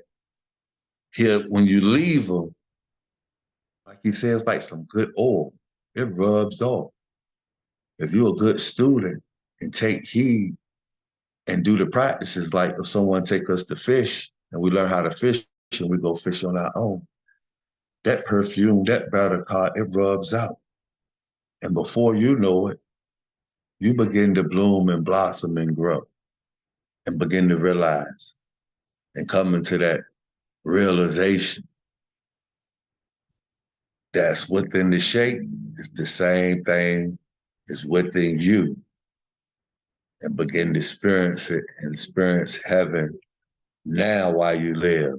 Speaker 2: here, when you leave them, like he says, like some good oil, it rubs off. If you're a good student and take heed and do the practices, like if someone take us to fish and we learn how to fish and we go fish on our own, that perfume, that barakah, it rubs out. And before you know it, you begin to bloom and blossom and grow and begin to realize and come into that realization that's within the Sheikh is the same thing is within you, and begin to experience it and experience heaven now while you live.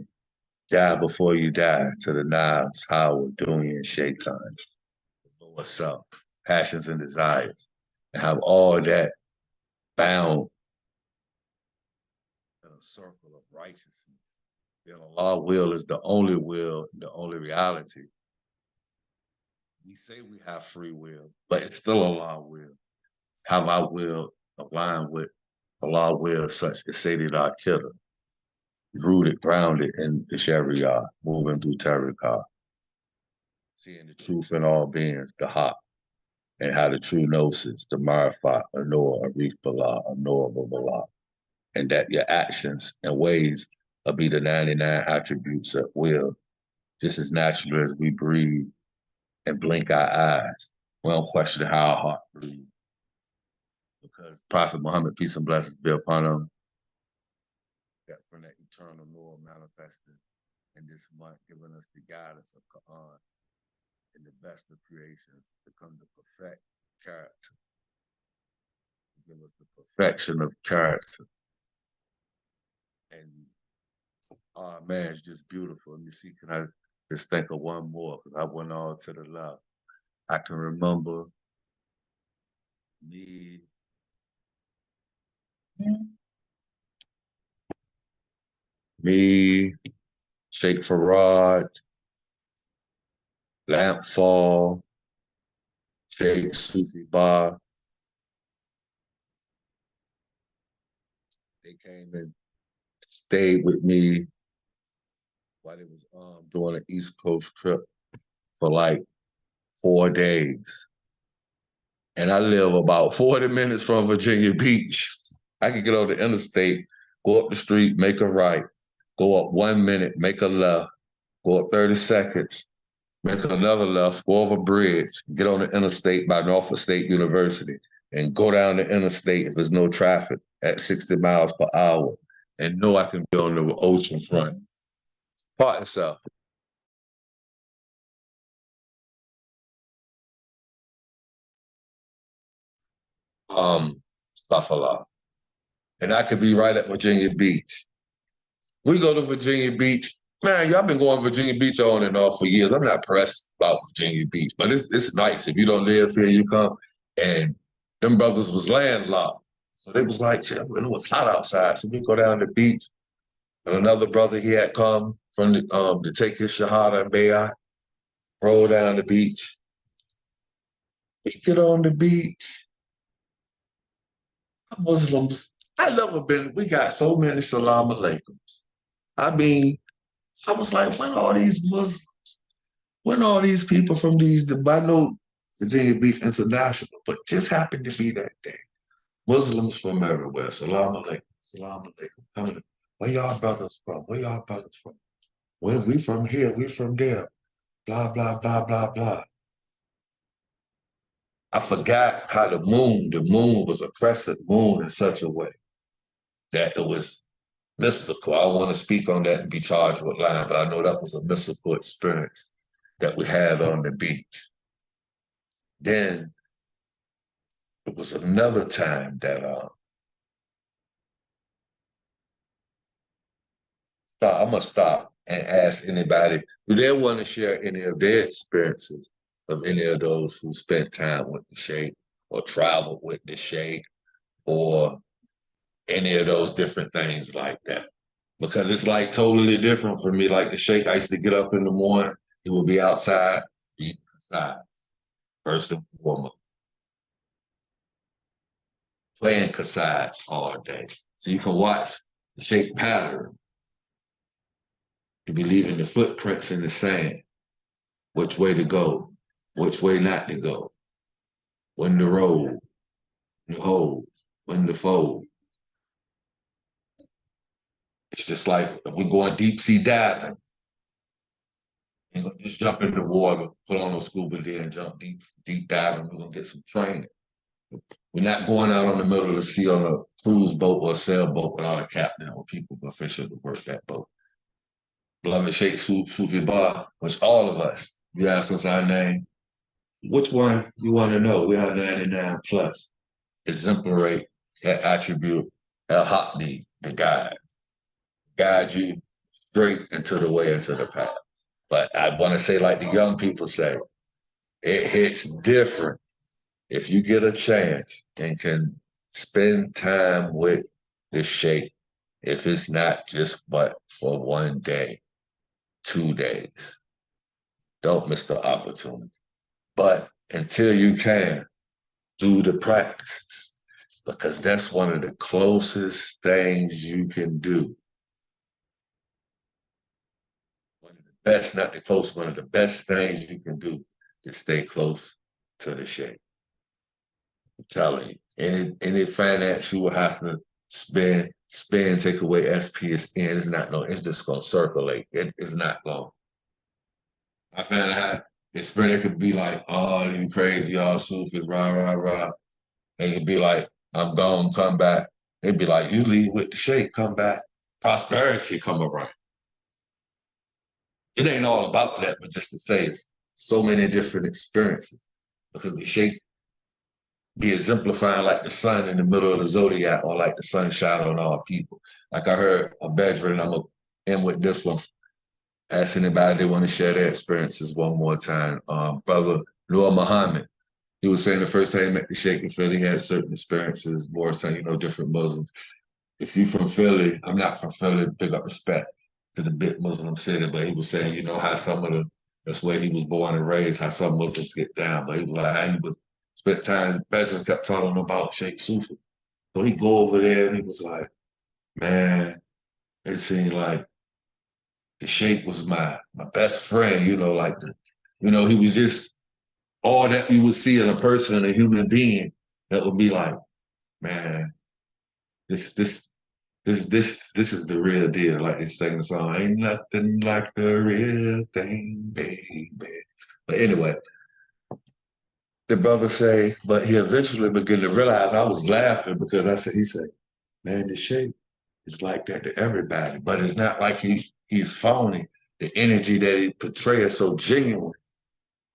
Speaker 2: Die before you die to the knives, Howard, Dunya, and Shaitan, the lower self, passions and desires, and have all that bound in a circle of righteousness. Then Allah's will is the only will, the only reality. We say we have free will, but it's still Allah's will. How my will align with Allah's will, such as Sayyidina Kidda, rooted, grounded in the Sharia, moving through Tariqah, seeing the truth in all beings, the Haq, and how the true gnosis, the Marifat, Anor, Arif Billah, Anor Allah, and that your actions and ways will be the 99 attributes of will, just as natural as we breathe and blink our eyes. We don't question how our heart breathes. Because Prophet Muhammad, peace and blessings be upon him, that from that eternal Lord manifested in this month, giving us the guidance of Quran and the best of creations to come to perfect character. Give us the perfection of character. And man, it's just beautiful. Let me see, can I just think of one more? Because I went all to the left. I can remember me. Me, Sheikh Farad, Lampfall, Sheikh Sufi Bar. They came and stayed with me while they was doing an East Coast trip for like 4 days. And I live about 40 minutes from Virginia Beach. I could get on the interstate, go up the street, make a right, go up 1 minute, make a left, go up 30 seconds, make another left, go over a bridge, get on the interstate by Norfolk State University, and go down the interstate if there's no traffic at 60 miles per hour, and know I can be on the ocean front. Part itself. Stuff a lot. And I could be right at Virginia Beach. We go to Virginia Beach. Man, y'all been going to Virginia Beach on and off for years. I'm not pressed about Virginia Beach, but it's nice. If you don't live here, you come. And them brothers was landlocked. So they was like, it was hot outside. So we go down the beach. And another brother, he had come from the, to take his Shahada in Bayat, roll down the beach. We get on the beach. Muslims, I never been, we got so many salam alaikums. I mean, I was like, when all these Muslims, when all these people from these, I know Virginia Beach International, but just happened to be that day. Muslims from everywhere, salam alaikum, salam alaikum. Coming, where y'all brothers from? Where y'all brothers from? Well, we from here, we from there, blah, blah, blah, blah, blah. I forgot how the moon was a crescent moon in such a way that it was mystical. I want to speak on that and be charged with lying, but I know that was a mystical experience that we had on the beach. Then it was another time that I'm gonna stop and ask anybody, do they want to share any of their experiences of any of those who spent time with the Sheikh or traveled with the Sheikh or any of those different things like that? Because it's like totally different for me. Like the Sheikh, I used to get up in the morning, he would be outside, be inside, first and foremost. Playing cassettes all day. So you can watch the Sheikh pattern. You be leaving the footprints in the sand, which way to go, which way not to go, when to roll, when to hold, when to fold. It's just like we're going deep sea diving. You just jump in the water, put on those scuba gear and jump deep diving. We're gonna get some training. We're not going out on the middle of the sea on a cruise boat or a sailboat without a captain or people official to work that boat. Beloved Sheikh Sufi Bar, which all of us, you ask us our name, which one you want to know? We have 99 plus. Exemplary, that attribute, El Hakni, the guide you straight into the way, into the path. But I want to say, like the young people say, it hits different if you get a chance and can spend time with the Sheikh
Speaker 3: if it's not just but for 1 day, 2 days. Don't miss the opportunity. But until you can, do the practices because that's one of the closest things you can do. One of the best, not the close, one of the best things you can do is stay close to the Cheikh. I'm telling you, any finance you will have to spend, take away SPS in, it's not no, it's just gonna circulate. It's not going. I found out it's spread. It could be like, oh, you crazy, all Sufis, rah, rah, rah. It could be like, I'm gone, come back. It'd be like, you leave with the Sheikh, come back. Prosperity come around. It ain't all about that, but just to say it's so many different experiences. Because the Sheikh be exemplifying like the sun in the middle of the zodiac or like the sunshine on all people. Like I heard a Bedouin, I'm going to end with this one. Ask anybody they want to share their experiences one more time. Brother Noor Muhammad, he was saying the first time he met the Sheikh in Philly, he had certain experiences, more time, different Muslims. If you from Philly, I'm not from Philly, big up respect to the big Muslim city, but he was saying, how some of that's where he was born and raised, how some Muslims get down. But he was like, how he was spent time, his bedroom kept telling him about Sheikh Sufi. So he go over there and he was like, man, it seemed like the Sheikh was my best friend, he was just all that you would see in a person, a human being, that would be like, man, this is the real deal. Like he's singing the song, ain't nothing like the real thing, baby. But anyway, the brother say, but he eventually began to realize I was laughing because he said, man, the Sheikh is like that to everybody, but it's not like he's phony. The energy that he portrays is so genuine.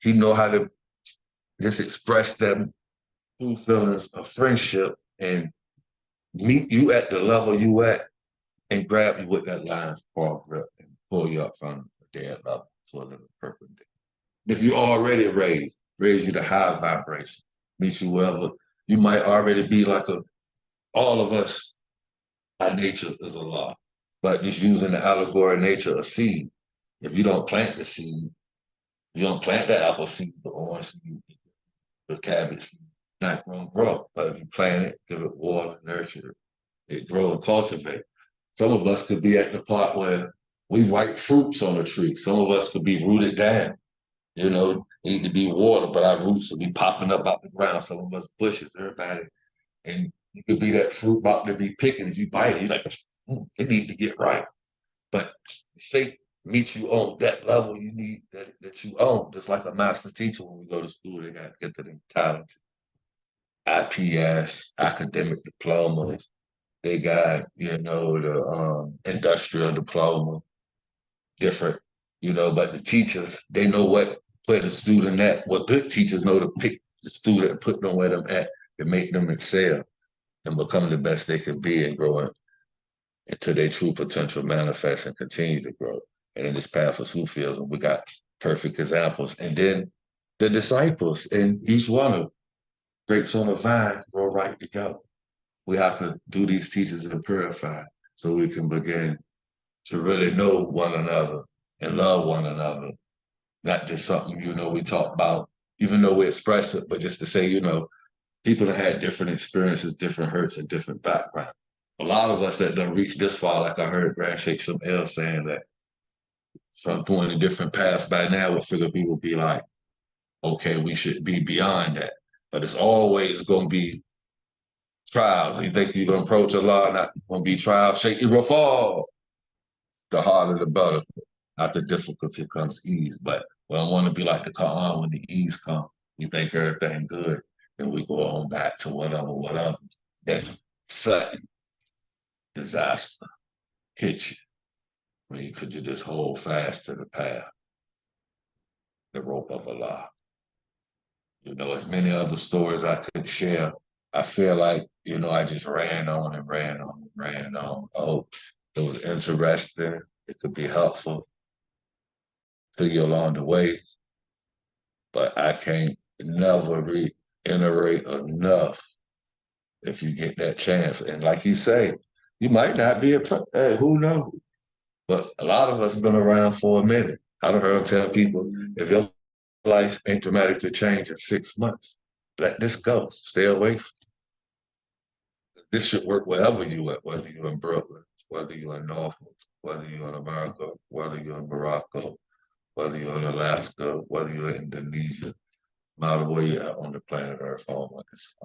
Speaker 3: He know how to just express them true feelings of friendship and meet you at the level you at and grab you with that line spark grip and pull you up from the dead level to a little perfect day. If you already raise you to high vibration, meet you wherever you might already be like all of us, our nature is a law. But just using the allegory of nature, a seed. If you don't plant the seed, you don't plant the apple seed, the orange seed, the cabbage seed, not going to grow. But if you plant it, give it water, nurture it grows and cultivate. Some of us could be at the part where we ripe fruits on a tree. Some of us could be rooted down, need to be watered, but our roots will be popping up out the ground. Some of us bushes, everybody. And you could be that fruit about to be picking. If you bite it, you're like, it needs to get right. But shape meets you on that level you need that you own. Just like a master teacher when we go to school, they got to get to them talented. IPS, academic diplomas. They got, the industrial diploma, different, but the teachers, they know what where the student at. What good teachers know to pick the student and put them where them at to make them excel and become the best they can be and grow into their true potential manifest and continue to grow. And in this path of Sufism, we got perfect examples. And then the disciples, and each one of them, grapes on the vine grow right together. We have to do these teachings and purify so we can begin to really know one another and love one another. Not just something, we talk about, even though we express it, but just to say, people that had different experiences, different hurts, and different backgrounds. A lot of us that don't reach this far, like I heard Grand Sheikh Shamel saying that from going to different paths by now, we figure people be like, okay, we should be beyond that. But it's always going to be trials. You think you're going to approach Allah, not going to be trials, shake your fall. The harder the better. After difficulty comes ease. But we don't want to be like the Quran when the ease comes. You think everything good, then we go on back to whatever. Then sudden disaster hit you when you could just hold fast to the path, the rope of Allah. As many other stories I could share. I feel like, I just ran on and ran on and ran on. Oh, it was interesting. It could be helpful to you along the way. But I can't never reiterate enough if you get that chance. And like you say, You might not be hey, who knows? But a lot of us have been around for a minute. I've heard him tell people, if your life ain't dramatically changed in 6 months, let this go. Stay away. This should work wherever you at, whether you're in Brooklyn, whether you're in Norfolk, whether you're in America, whether you're in Morocco, whether you're in Alaska, whether you're in Indonesia, no matter where you're at on the planet Earth, all like this.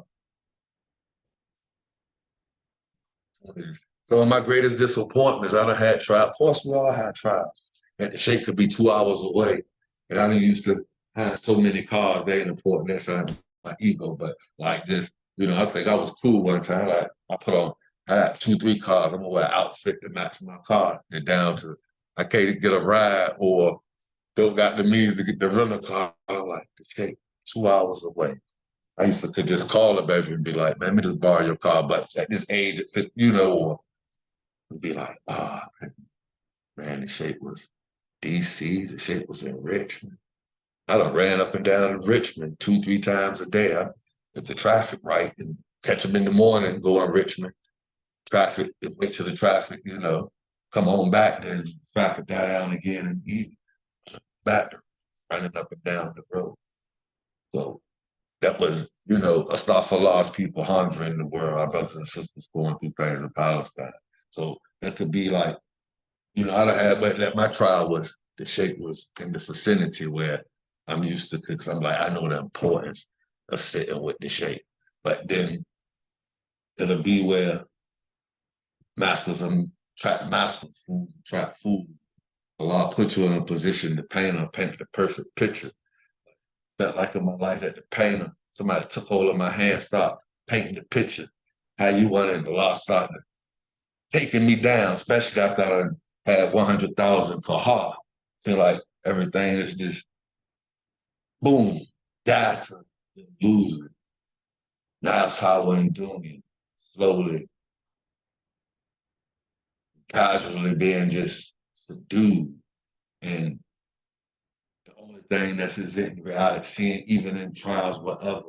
Speaker 3: So my greatest disappointments, I done had trials. Of course, we all had trials. And the Cheikh could be 2 hours away. And I didn't used to have so many cars. They ain't important. That's my ego. But like this, I think I was cool one time. I had 2, 3 cars. I'm gonna wear an outfit to match my car. And down to I can't get a ride or don't got the means to get the rental car. I'm like, the Cheikh, 2 hours away. I used to could just call the baby and be like, man, let me just borrow your car. But at this age, or be like, man, the Cheikh was DC, the Cheikh was in Richmond. I done ran up and down to Richmond 2, 3 times a day. If the traffic right, and catch them in the morning, go on Richmond. Traffic, wait till the traffic, come home back, then traffic die down again and eat back running up and down the road. So that was, a stop for lost people, hunger in the world, our brothers and sisters going through things in Palestine. So that could be like, I'd have had, but that my trial was, the Cheikh was in the vicinity where I'm used to, because I'm like, I know the importance of sitting with the Cheikh. But then it'll be where masters and trap masters, trap food. Allah put you in a position to paint the perfect picture. Felt like in my life that the painter, somebody took hold of my hand, started painting the picture, how you wanted the law started taking me down, especially after I had 100,000 per heart. Feel like everything is just boom, die to losing. That's how we're doing it. Slowly, casually being just subdued. And the only thing that's in reality, seeing even in trials, whatever,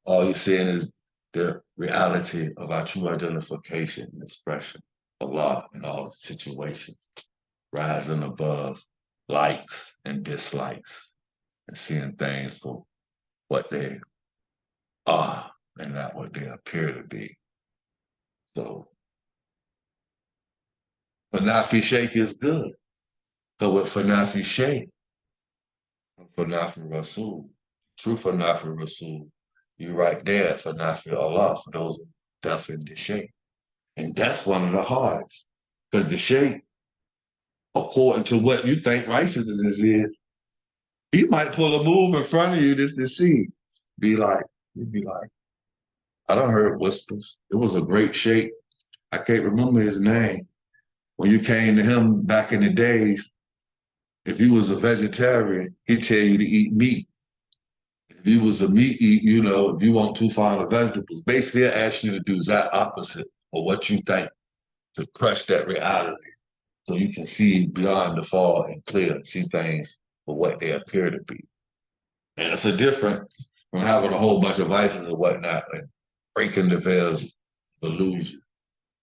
Speaker 3: all you're seeing is the reality of our true identification and expression, Allah in all situations, rising above likes and dislikes and seeing things for what they are and not what they appear to be. So Fanafi Sheikh is good. So with Fanafi Sheikh, Fanafi Rasul, true Fanafi Rasul, you're right there at Fanafi Allah for those deaf in the Sheikh. And that's one of the hardest. Because the Sheikh, according to what you think righteousness is, he might pull a move in front of you just to see. You'd be like, I done heard whispers. It was a great Sheikh. I can't remember his name. When you came to him back in the days, if you was a vegetarian, he'd tell you to eat meat. If you was a meat eat, if you want too fond of vegetables, basically it asks you to do that opposite of what you think to crush that reality. So you can see beyond the fog and clear, see things for what they appear to be. And it's a difference from having a whole bunch of vices and whatnot and breaking the veils of illusion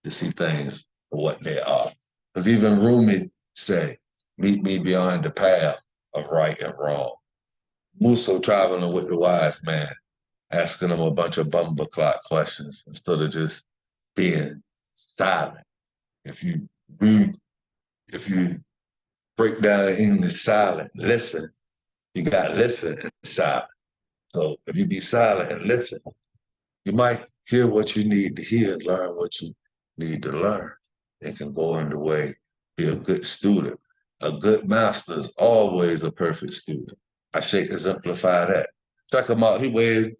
Speaker 3: to see things for what they are. Because even Rumi say, meet me beyond the path of right and wrong. Musa traveling with the wise man, asking him a bunch of bumble clock questions instead of just being silent. If you break down English silent, listen, you got to listen and silent. So if you be silent and listen, you might hear what you need to hear, learn what you need to learn. It can go on the way, be a good student. A good master is always a perfect student. I Sheikh exemplify that. Check him out. He weighed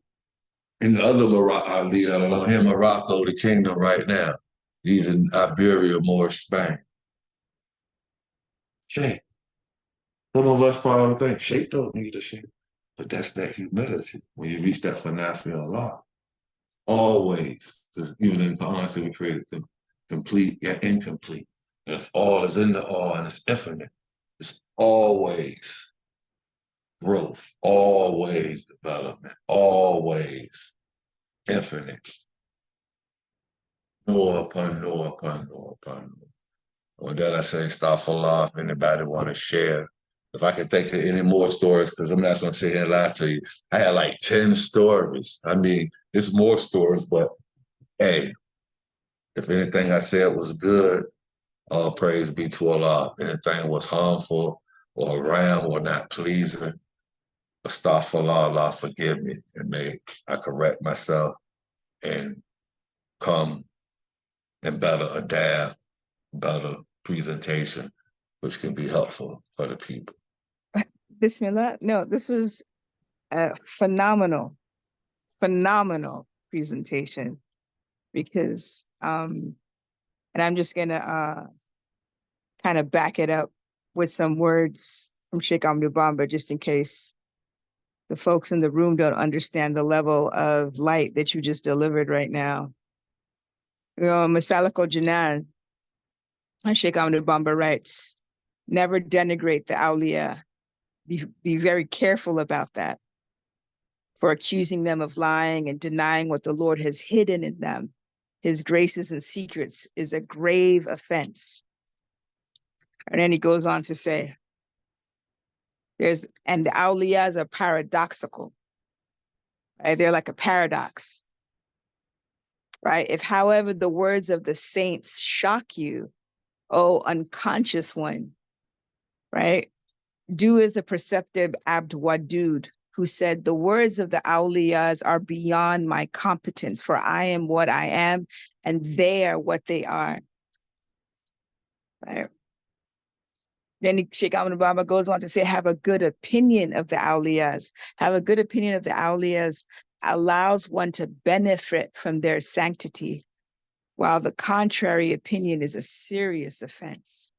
Speaker 3: in the other Morocco leader, I don't know, here Morocco, the kingdom right now, even Iberia, more Spain. Sheikh. Some of us probably think Sheikh don't need a Sheikh. But that's that humility. When you reach that Fanafi Allah, always, because even in Quran, we created them complete yet incomplete. If all is in the all and it's infinite, it's always growth, always development, always infinite. Noah upon Noah upon Noah upon Noah. And then I say, Astaghfirullah, if anybody want to share. If I can think of any more stories, because I'm not going to sit here and lie to you. I had like 10 stories. I mean, it's more stories, but hey, if anything I said was good, all praise be to Allah. If anything was harmful or haram or not pleasing, Astaghfirullah, Allah forgive me, and may I correct myself and come and better adapt, better presentation, which can be helpful for the people.
Speaker 4: Bismillah. No, this was a phenomenal presentation because, and I'm just gonna kind of back it up with some words from Sheikh Ahmadou Bamba, just in case the folks in the room don't understand the level of light that you just delivered right now. Masalik al-Janan, Sheikh Ahmadou Bamba writes, never denigrate the awliya. Be very careful about that. For accusing them of lying and denying what the Lord has hidden in them, his graces and secrets, is a grave offense. And then he goes on to say, and the awliyas are paradoxical, right? They're like a paradox, right? If, however, the words of the saints shock you, oh, unconscious one, right? Do as the perceptive Abd Wadud, who said, the words of the awliyas are beyond my competence, for I am what I am, and they are what they are, right? Then Sheikh Ahmadou Bamba goes on to say, have a good opinion of the awliyas. Have a good opinion of the awliyas allows one to benefit from their sanctity, while the contrary opinion is a serious offense,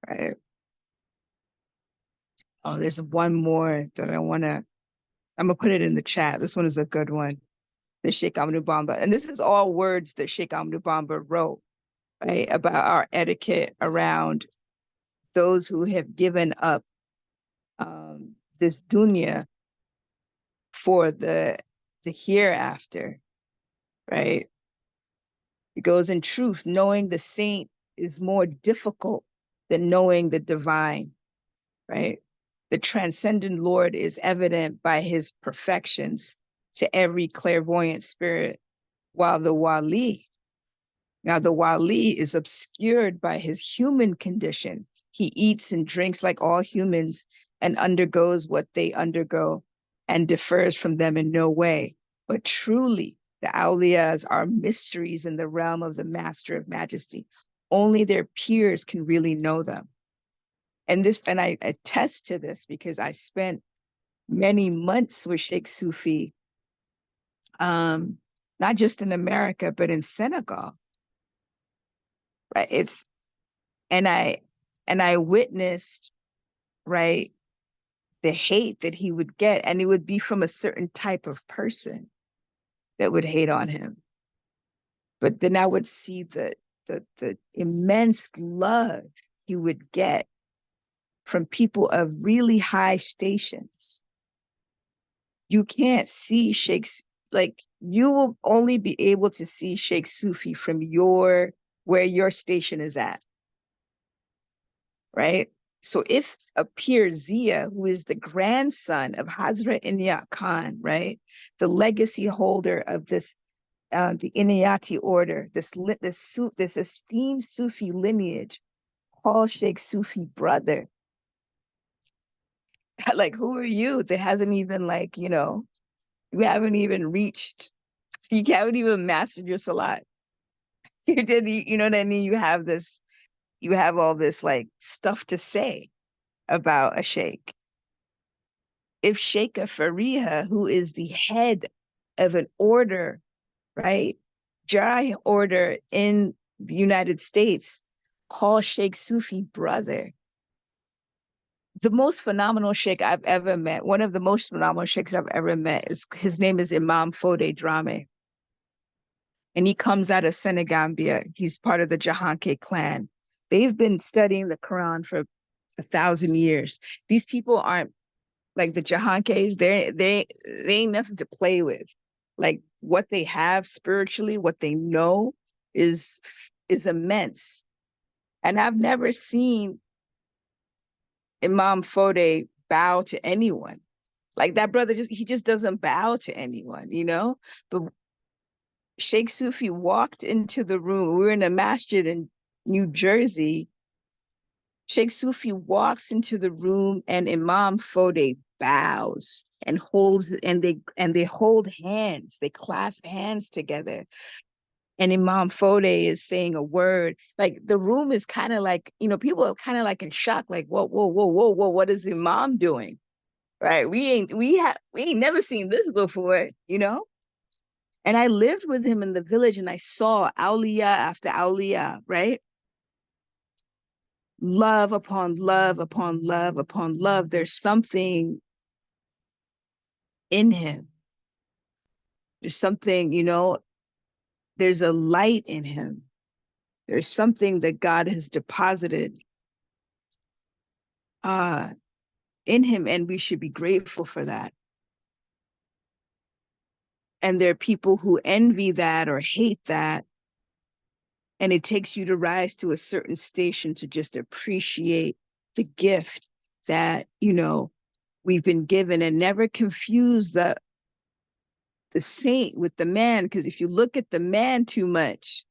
Speaker 4: right? Oh, there's one more that I'm gonna put it in the chat. This one is a good one. The Sheikh Ahmadou Bamba. And this is all words that Sheikh Ahmadou Bamba wrote, right? About our etiquette around those who have given up this dunya for the hereafter, right? It goes, in truth, knowing the saint is more difficult than knowing the divine, right? The transcendent Lord is evident by his perfections to every clairvoyant spirit, while the wali is obscured by his human condition. He eats and drinks like all humans and undergoes what they undergo and differs from them in no way. But truly, the awliyas are mysteries in the realm of the Master of Majesty. Only their peers can really know them. And I attest to this because I spent many months with Sheikh Sufi, not just in America, but in Senegal. Right. And I witnessed, right, the hate that he would get, and it would be from a certain type of person that would hate on him. But then I would see the immense love he would get from people of really high stations. You can't see you will only be able to see Sheikh Sufi from where your station is at, right? So if a Pir Zia, who is the grandson of Hazrat Inayat Khan, right, the legacy holder of this, the Inayati order, this esteemed Sufi lineage, calls Sheikh Sufi brother, like, who are you? That hasn't even you haven't even reached, you haven't even mastered your salat. You know what I mean? You have all this stuff to say about a sheikh. If Sheikh Fariha, who is the head of an order, right, Jari order in the United States, calls Sheikh Sufi brother, the most phenomenal sheikh I've ever met, one of the most phenomenal sheikhs I've ever met, his name is Imam Fode Drame. And he comes out of Senegambia. He's part of the Jahanke clan. They've been studying the Quran for 1,000 years. These people aren't like the Jahankes. They ain't nothing to play with, Like what they have spiritually, what they know is immense. And I've never seen Imam Fode bow to anyone. Like that brother he just doesn't bow to anyone, you know? But Sheikh Sufi walked into the room. We were in a masjid in New Jersey. Sheikh Sufi walks into the room and Imam Fode bows and holds and they hold hands. They clasp hands together. And Imam Fode is saying a word. Like the room is kind of like, you know, people are kind of like in shock, like, whoa, whoa, whoa, whoa, whoa, what is Imam doing? Right? We ain't never seen this before, you know? And I lived with him in the village and I saw awliya after awliya, right? Love upon love upon love upon love. There's something in him. There's something, you know, there's a light in him. There's something that God has deposited in him, and we should be grateful for that. And there are people who envy that or hate that. And it takes you to rise to a certain station to just appreciate the gift that, you know, we've been given, and never confuse the saint with the man. Because if you look at the man too much,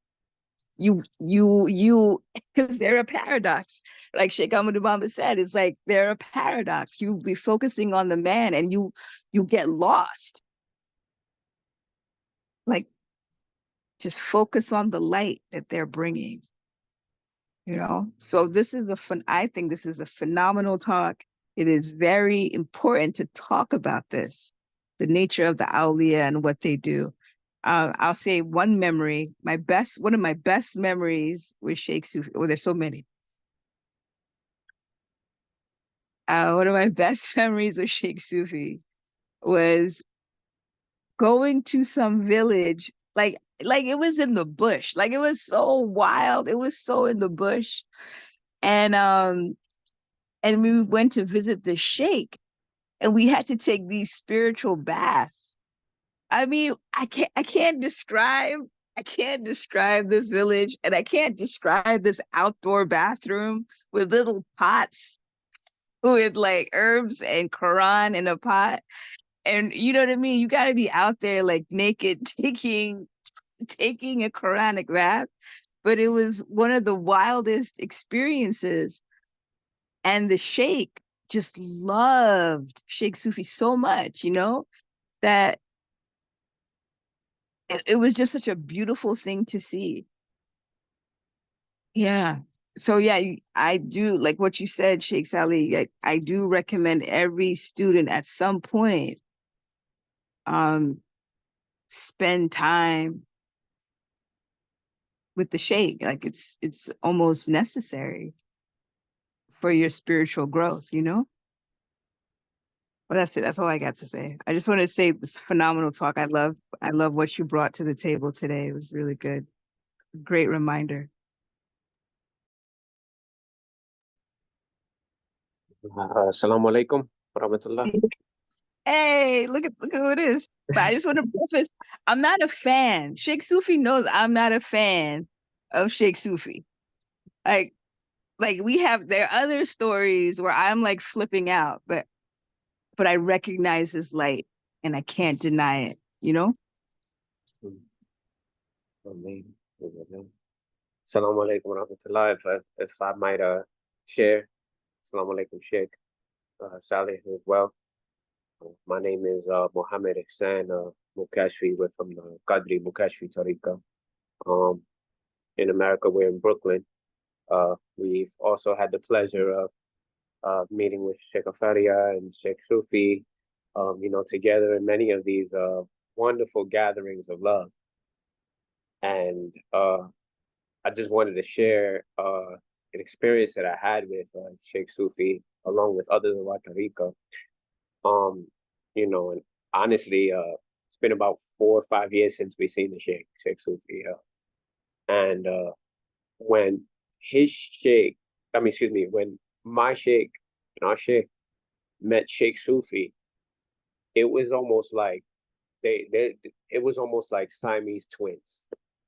Speaker 4: because they're a paradox. Like Sheikh Ahmadou Bamba said, it's like they're a paradox. You be focusing on the man and you get lost. Like just focus on the light that they're bringing. You know, so I think this is a phenomenal talk. It is very important to talk about this, the nature of the awliya and what they do. I'll say one memory, one of my best memories with Sheikh Sufi. Oh, there's so many. One of my best memories of Sheikh Sufi was going to some village, like it was in the bush, like it was so wild, it was so in the bush, and we went to visit the sheikh, and we had to take these spiritual baths. I mean, I can't describe this village, and I can't describe this outdoor bathroom with little pots with like herbs and Quran in a pot. And you know what I mean? You got to be out there like naked taking a Quranic bath. But it was one of the wildest experiences. And the sheikh just loved Sheikh Sufi so much, you know, that it was just such a beautiful thing to see. Yeah. So yeah, I do like what you said, Sheikh Salih. I do recommend every student at some point spend time with the sheikh. Like it's almost necessary for your spiritual growth, you know? Well, that's it. That's all I got to say. I just want to say this phenomenal talk. I love what you brought to the table today. It was really good. Great reminder.
Speaker 5: Assalamu alaikum warahmatullah.
Speaker 4: Hey, look at who it is. But I just want to preface, I'm not a fan. Sheikh Sufi knows I'm not a fan of Sheikh Sufi. Like there are other stories where I'm like flipping out, but I recognize his light and I can't deny it, you know?
Speaker 5: Assalamu alaikum warahmatullah. If I might share, Assalamu alaikum Sheikh Salih as well. My name is Mohammed Ihsan Mukashfi. We're from the Qadri Mukashfi Tariqa. In America, we're in Brooklyn. We've also had the pleasure of meeting with Sheikh Afaria and Sheikh Sufi, you know, together in many of these wonderful gatherings of love. And I just wanted to share an experience that I had with Sheikh Sufi, along with others of our tariqa. You know, and honestly, it's been about 4 or 5 years since we've seen the Sheikh Sufi. And when his Sheikh, when my Sheikh and our Sheikh met Sheikh Sufi, it was almost like it was almost like Siamese twins.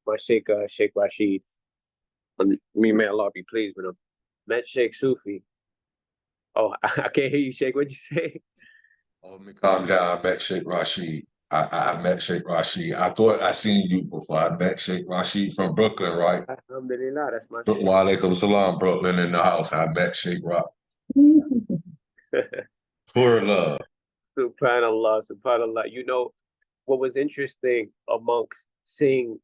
Speaker 5: My Sheikh Sheikh Rashid, me may Allah be pleased with him, met Sheikh Sufi. Oh, I can't hear you, Sheikh. What'd you say?
Speaker 3: Oh, let me calm down. I met Sheikh Rashid. I met Sheikh Rashid. I thought I seen you before. I met Sheikh Rashid from Brooklyn, right?
Speaker 5: Alhamdulillah, that's my Sheikh.
Speaker 3: Wa alaikum salam, Brooklyn in the house. I met Sheikh Rashid. Poor love.
Speaker 5: Subhanallah, subhanallah. You know, what was interesting amongst seeing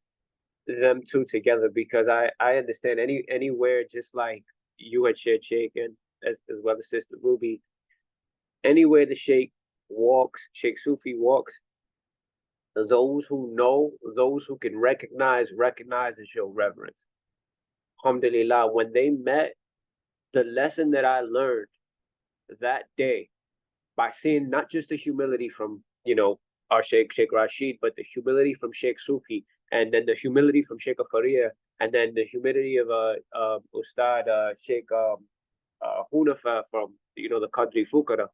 Speaker 5: them two together, because I understand anywhere, just like you had shared, Sheikh, and as well as Sister Ruby, anywhere the Sheikh walks, Sheikh Sufi walks, those who know, those who can recognize and show reverence. Alhamdulillah, when they met, the lesson that I learned that day, by seeing not just the humility from, our Sheikh Rashid, but the humility from Sheikh Sufi, and then the humility from Sheikh Faria, and then the humility of Ustad Sheikh Hunafa from, the Qadri Fukara.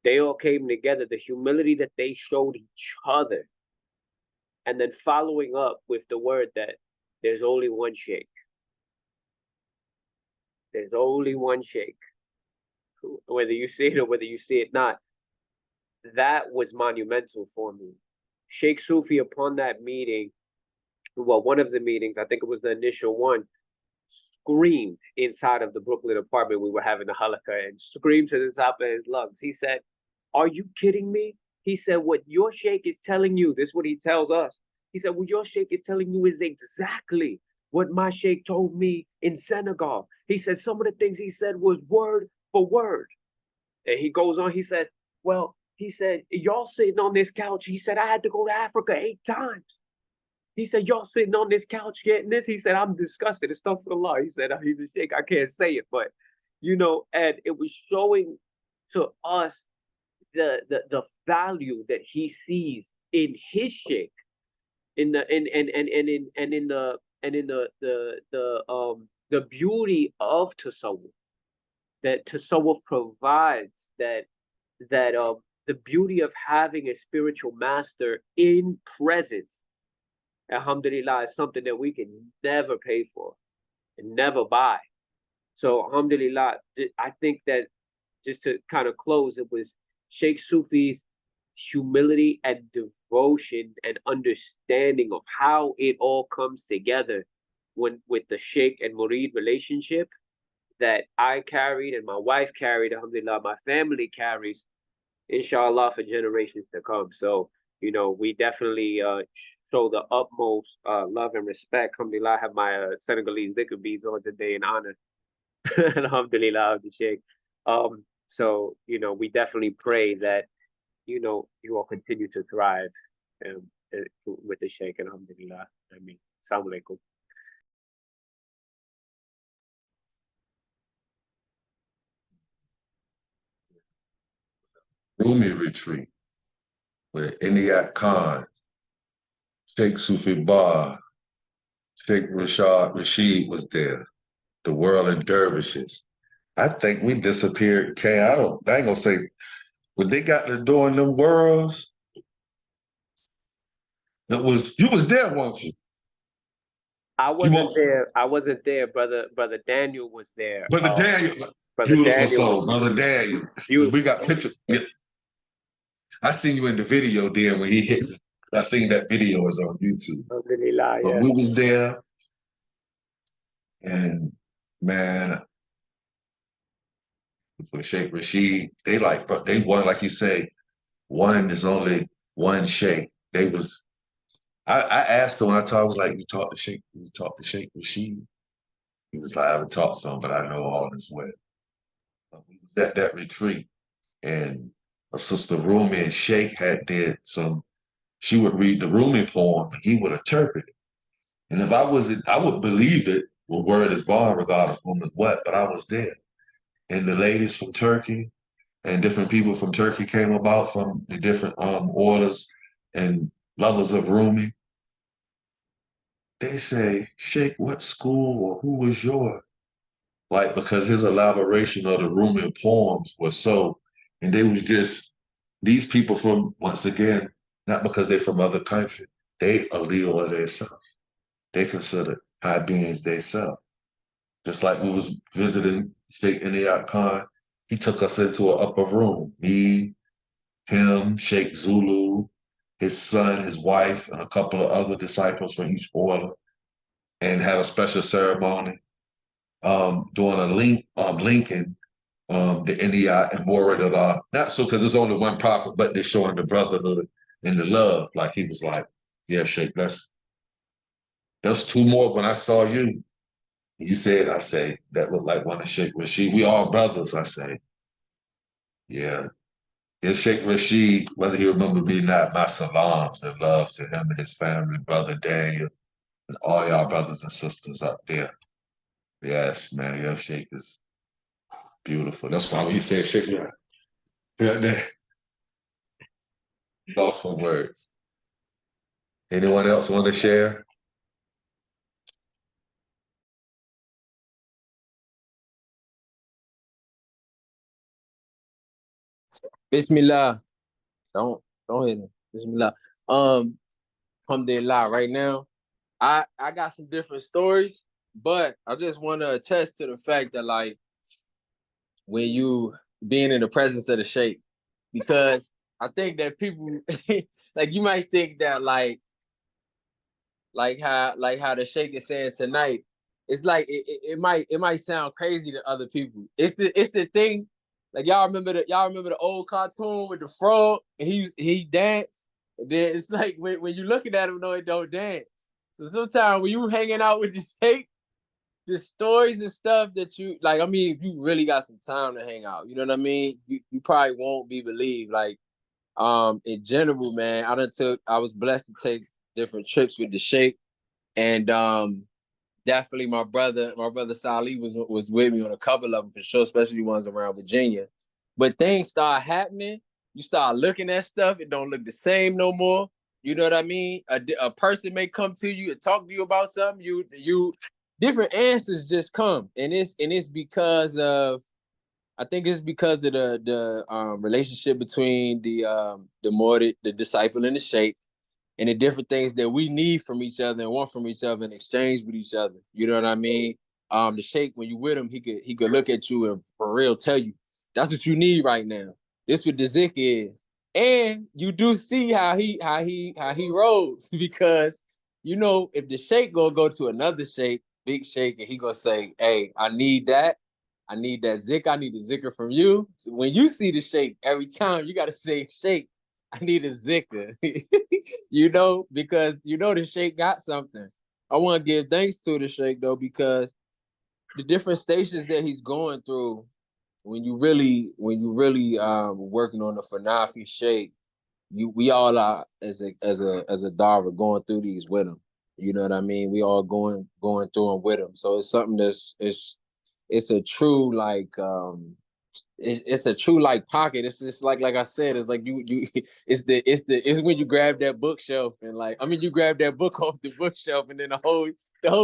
Speaker 5: They all came together, the humility that they showed each other, and then following up with the word that there's only one Sheikh. There's only one Sheikh. Whether you see it or whether you see it not, that was monumental for me. Sheikh Sufi, upon that meeting, well, one of the meetings, I think it was the initial one, screamed inside of the Brooklyn apartment we were having a halakha, and screamed to the top of his lungs. He said, "Are you kidding me?" He said, "What your Sheikh is telling you," this is what he tells us. He said, "What your Sheikh is telling you is exactly what my Sheikh told me in Senegal." He said some of the things he said was word for word. And he goes on, he said, "Well," he said, "y'all sitting on this couch." He said, "I had to go to Africa 8 times." He said, "Y'all sitting on this couch getting this." He said, "I'm disgusted. It's stuff for the law." He said, "He's a Sheikh. I can't say it." But, and it was showing to us the value that he sees in his Sheikh, in the the beauty of tasawwuf, that tasawwuf provides, that the beauty of having a spiritual master in presence, alhamdulillah, is something that we can never pay for and never buy. So alhamdulillah, I think that, just to kind of close, it was Sheikh Sufi's humility and devotion and understanding of how it all comes together with the Sheikh and Murid relationship, that I carried and my wife carried, alhamdulillah, my family carries, inshallah, for generations to come. So, we definitely show the utmost love and respect. Alhamdulillah, I have my Senegalese liquor beads on today in honor, alhamdulillah, of the Sheikh. So, we definitely pray that, you all continue to thrive with the Sheikh, and alhamdulillah. I mean, assalamu alaikum.
Speaker 3: Rumi retreat with Inayat Khan, Sheikh Sufi Bar, Sheikh Rashid was there, the World of Dervishes. I think we disappeared. I ain't gonna say, when they got to doing them worlds, you was there, weren't you?
Speaker 5: I wasn't there. I wasn't there. Brother Daniel was there.
Speaker 3: Brother Daniel,
Speaker 5: Brother
Speaker 3: beautiful
Speaker 5: Daniel
Speaker 3: soul, Brother Daniel. We got pictures. Yeah. I seen you in the video there when he hit me. I seen that video is on YouTube.
Speaker 5: Alhamdulillah,
Speaker 3: But
Speaker 5: yeah.
Speaker 3: we was there, and man, for Sheikh Rashid, they won, like you say, one and there's only one Sheikh. I asked him when I talked, I was like, you talk to Sheikh Rashid? He was like, I haven't talked to him, but I know all is well. We was at that retreat, and a sister Rumi and Sheikh she would read the Rumi poem, and he would interpret it. And if I would believe it, well, word is bond, regardless of whom is what, but I was there. And the ladies from Turkey and different people from Turkey came about from the different orders and levels of Rumi. They say, Sheikh, what school or who was yours? Like, because his elaboration of the Rumi poems was so, and they was just, these people from, once again, not because they're from other countries. They are legal of themselves. They consider high beings themselves. Just like we was visiting Sheikh Inayat Khan, he took us into an upper room. Me, him, Sheikh Zulu, his son, his wife, and a couple of other disciples from each order, and had a special ceremony doing a linking the India and Moradallah. Not so because there's only one prophet, but they're showing the brotherhood and the love. Like he was like, yeah, Sheikh, that's two more. When I saw you, you said, I say, that looked like one of Sheikh Rashid. We all brothers, I say. Yeah. Yeah, Sheikh Rashid, whether he remember me or not, my salams and love to him and his family, brother Daniel, and all y'all brothers and sisters up there. Yes, man, your Sheikh is beautiful. That's why when you say Sheikh, yeah, lost for words. Anyone else want to share?
Speaker 6: Bismillah. Don't hit me. Bismillah. Alhamdulillah. Right now, I got some different stories, but I just want to attest to the fact that like when you being in the presence of the Sheikh, because I think that people like you might think that like how the Sheikh is saying tonight, it's like it might sound crazy to other people. It's the thing. Like y'all remember the old cartoon with the frog and he danced. And then it's like when you looking at him, no, it don't dance. So sometimes when you hanging out with the Sheikh, the stories and stuff that you like, I mean, if you really got some time to hang out, you know what I mean? You probably won't be believed. Like in general, man, I was blessed to take different trips with the Sheikh. And definitely my brother Salih was with me on a couple of them for sure, especially ones around Virginia. But things start happening. You start looking at stuff. It don't look the same no more. You know what I mean? A person may come to you and talk to you about something. You different answers just come, and it's because of I think it's because of the relationship between the disciple and the Sheikh and the different things that we need from each other and want from each other in exchange with each other. You know what I mean? The Sheikh, when you with him, he could look at you and for real tell you that's what you need right now. This what the zik is, and you do see how he rolls because you know if the Sheikh go to another Sheikh, big Sheikh, and he gonna say, "Hey, I need that." I need that zik. I need the zikr from you. So when you see the Sheikh, every time you got to say, Sheikh, I need a zikr. You know, because you know the Sheikh got something. I want to give thanks to the Sheikh though, because the different stations that he's going through, when you really working on the Fanafi Sheikh, we all are as a Darrah going through these with him. You know what I mean? We all going through them with him. So it's something it's a true it's a true like pocket. It's just like I said, it's like you it's when you grab that bookshelf and like I mean you grab that book off the bookshelf and then the whole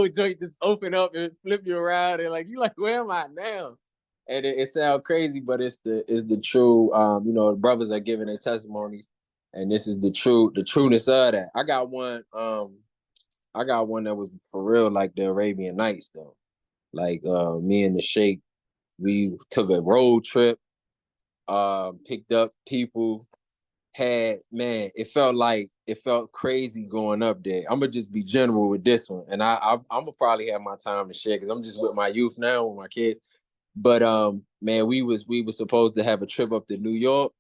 Speaker 6: joint just open up and flip you around and like you like where am I now? And it sounds crazy, but it's the true you know, the brothers are giving their testimonies and this is the trueness of that. I got one that was for real like the Arabian Nights though. Like me and the Sheikh, we took a road trip, picked up people, it felt crazy going up there. I'm gonna just be general with this one, and I'm gonna probably have my time to share because I'm just with my youth now with my kids. But man, we was supposed to have a trip up to New York.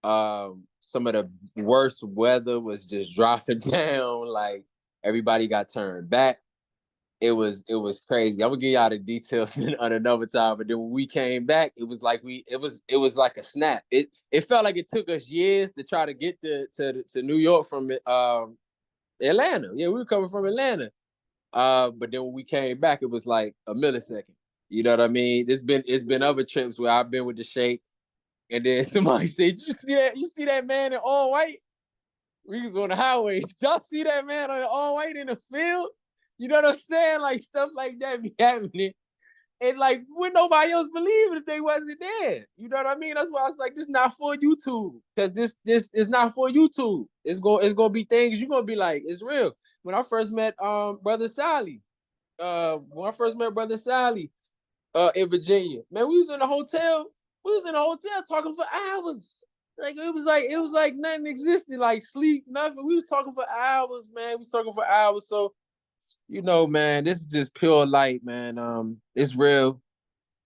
Speaker 6: Some of the worst weather was just dropping down. Like everybody got turned back. It was crazy. I'm gonna give y'all the details on another time. But then when we came back, it was like it was like a snap. It felt like it took us years to try to get to New York from Atlanta. Yeah, we were coming from Atlanta. But then when we came back, it was like a millisecond. You know what I mean? It's been other trips where I've been with the Sheikh, and then somebody said, "You see that? You see that man in all white?" We was on the highway. Y'all see that man on all white in the field? You know what I'm saying? Like stuff like that be happening. And like, would nobody else believe it if they wasn't there? You know what I mean? That's why I was like, this not for YouTube. Because this is not for YouTube. It's gonna be things you're gonna be like, it's real. When I first met Brother Salih, in Virginia, man, we was in a hotel. We was in a hotel talking for hours. Like it was like nothing existed, like sleep, nothing. We was talking for hours, man. We was talking for hours. So, you know, man, this is just pure light, man. It's real.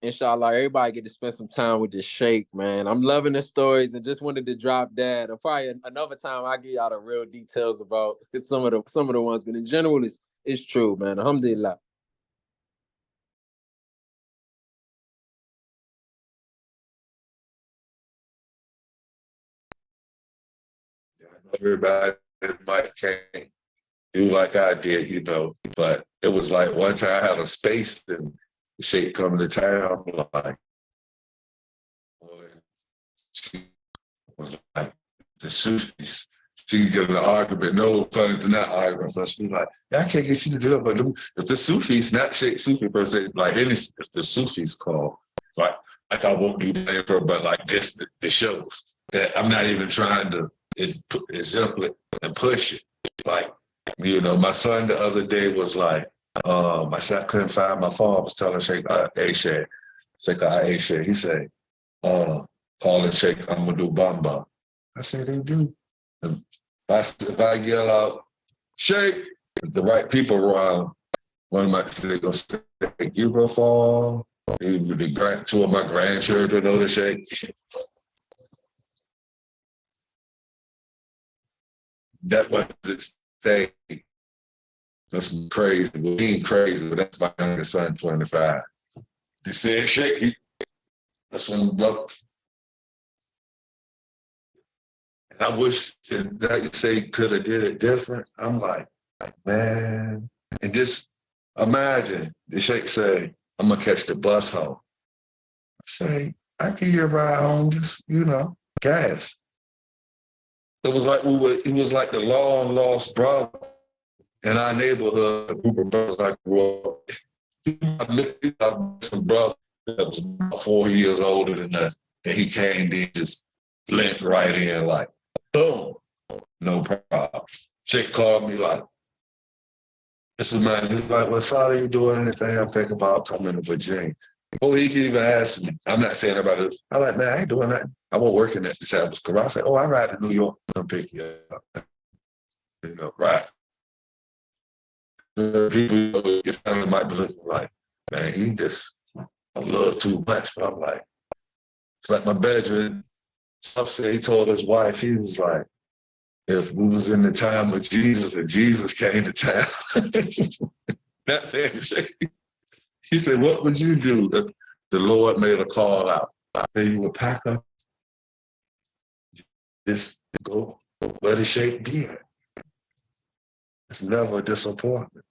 Speaker 6: Inshallah, everybody get to spend some time with this Cheikh, man. I'm loving the stories and just wanted to drop that. Or probably another time I give y'all the real details about some of the ones, but in general, it's true, man. Alhamdulillah.
Speaker 3: Everybody might can't do like I did, you know, but it was like one time I had a space and Cheikh coming to town, like, boy, she was like, the Sufis. She get in an argument, no funny than that argument. So she was like, yeah, I can't get you to do it, but if the Sufis, not Cheikh Sufi per se, like any, if the Sufis call, like I won't be playing for, but like just the show that I'm not even trying to exemplify and push it. Like, you know, my son the other day was like, my son couldn't find my phone. I was telling Cheikh Aisha, he said, calling Cheikh, I'm gonna do Bamba. I said, they do. If I yell out, Cheikh, the right people around, one of my they gonna say, you go fall. Two of my grandchildren know the Cheikh. That was its thing. That's crazy. Well, he ain't crazy, but that's my youngest son, 25. They said, Cheikh, that's when we broke. And I wish that you say could have did it different. I'm like, man. And just imagine the Cheikh say, I'm gonna catch the bus home. I say, I give you a ride home, just, you know, gas. It was like it was like the long lost brother in our neighborhood, a group of brothers I grew up. I met some brother that was about 4 years older than us, and he came in, just blink right in, like, boom, no problem. Cheikh called me like, this is man, he was like, well, Salih, you doing anything? I'm thinking about coming to Virginia. Before he could even ask me, I'm not saying about it. I'm like, man, I ain't doing that. I won't work in that Sabbath school. I said, oh, I ride to New York. I'll pick you up. You know, right. People, your family might be looking like, man, he just a little too much. But I'm like, it's like my bedroom. Some say he told his wife, he was like, if we was in the time of Jesus and Jesus came to town, not saying shit. He said, what would you do if the Lord made a call out? I said, you would pack up, just go where the Cheikh be at. It's never a disappointment.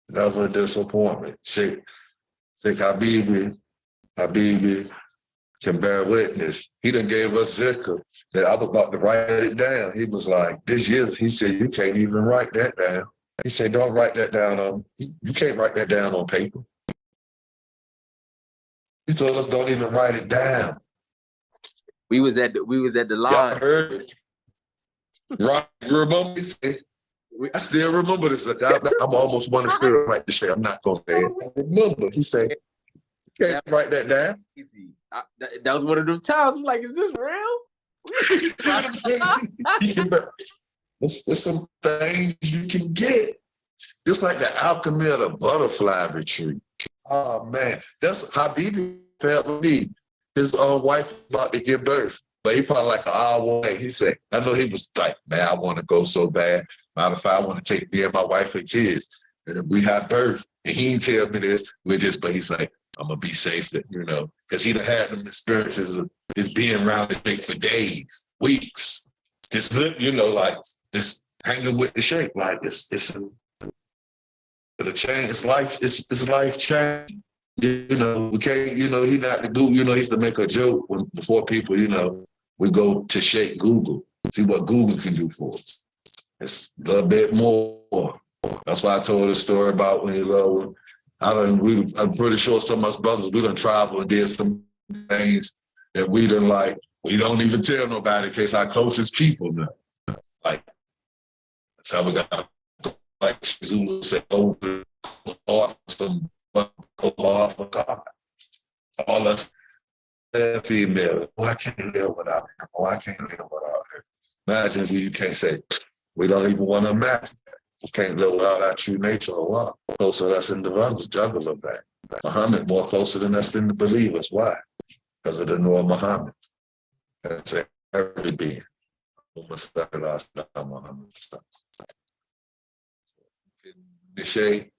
Speaker 3: Never a disappointment. Cheikh Habibi can bear witness. He done gave us zikr that I was about to write it down. He was like, this year, he said, you can't even write that down. He said, don't write that down you can't write that down on paper. He told us don't even write it down.
Speaker 6: We was at the lodge.
Speaker 3: Y'all heard it. Right, you remember me? I still remember this. I'm almost want to still write this shit. I'm not going to say it. I remember, he said, you can't write that down.
Speaker 6: That was one of them times. I'm like, is this real?
Speaker 3: It's some things you can get. Just like the alchemy of the butterfly retreat. Oh, man. That's how Habibi felt with me. His own wife about to give birth. But he probably like an hour away. He said, I know he was like, man, I want to go so bad. Matter of fact, I want to take me and my wife and kids. And if we had birth, and he didn't tell me this, but he's like, I'm going to be safe, you know, because he done had them experiences of just being around the Cheikh for days, weeks. Just, you know, like, just hanging with the Cheikh. Like, it's a change. It's life change. You know, we can't, you know, he not to do, you know, he used to make a joke before people, you know, we go to Cheikh Google, see what Google can do for us. It's a little bit more. That's why I told the story about when I'm pretty sure some of us brothers, we done traveled and did some things that we done like, we don't even tell nobody in case our closest people know. Like, that's how we got, like Zulu said, over some off of God. All us female, oh, I can't live without him. Oh, I can't live without her. Imagine if you can't say, we don't even want to imagine that. We can't live without our true nature or what? Closer to us in the brothers, juggle of that. Muhammad more closer than us than the believers. Why? Because of the Noor Muhammad. That's every being. The Sheikh,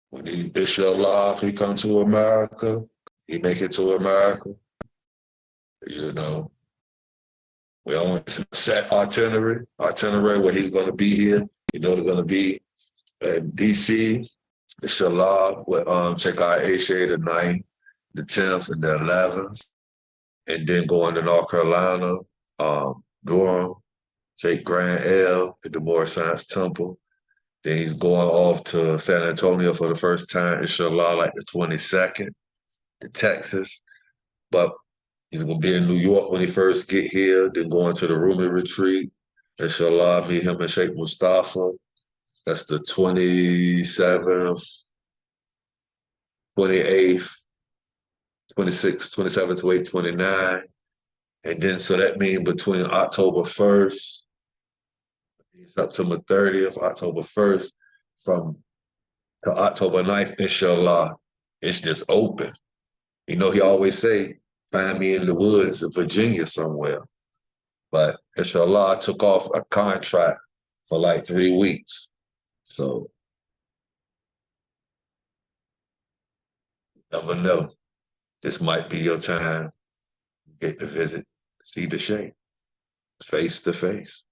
Speaker 3: when he inshallah, he come to America, he make it to America. You know, we always set itinerary where he's going to be here. You know, they're going to be in DC, inshallah, with Cheikh Aisha the 9th, the 10th, and the 11th, and then going to North Carolina, Durham, Cheikh Grand L at the Moore Science Temple. Then he's going off to San Antonio for the first time, inshallah, like the 22nd, to Texas. But he's going to be in New York when he first get here, then going to the Rumi retreat. Inshallah, meet him and Sheikh Mustafa. That's the 27th, 28th, 26th, 27th, 28th, 29th. And then, so that means between October 1st, September 30th, October 1st, from to October 9th, inshallah, it's just open. You know, he always say, find me in the woods in Virginia somewhere. But inshallah, I took off a contract for like 3 weeks. So, never know. This might be your time. Get to visit, see the Sheikh, face to face.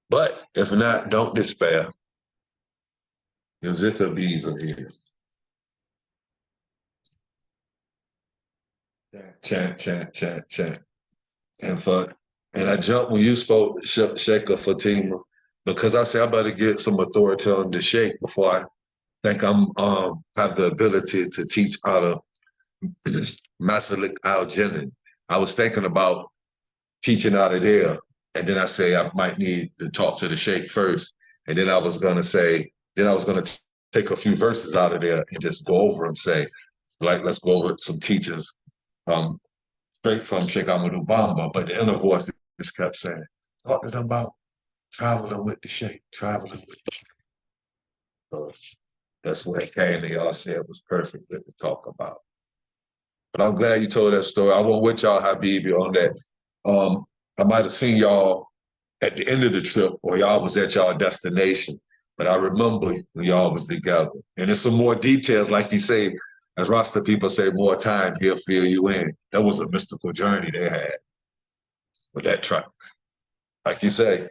Speaker 3: But if not, don't despair. Your zikr bees are here. Chant, chant, chant, chant. And I jumped when you spoke, Sheikh Fatima, because I said I better get some authority on the Sheikh before I think I'm have the ability to teach how to Masalik al-Jinn. I was thinking about teaching out of there, and then I say I might need to talk to the Sheikh first, and then I was gonna take a few verses out of there and just go over and say, like, let's go over some teachers straight from Sheikh Ahmadou Bamba, but the inner voice just kept saying, talk to them about traveling with the Sheikh, traveling with the Sheikh. So that's where it came, and y'all said it was perfect to talk about. But I'm glad you told that story. I went with y'all, Habibi, on that. I might have seen y'all at the end of the trip, or y'all was at y'all destination, but I remember when y'all was together. And there's some more details, like you say, as Rasta people say, more time, he'll fill you in. That was a mystical journey they had with that truck. Like you say,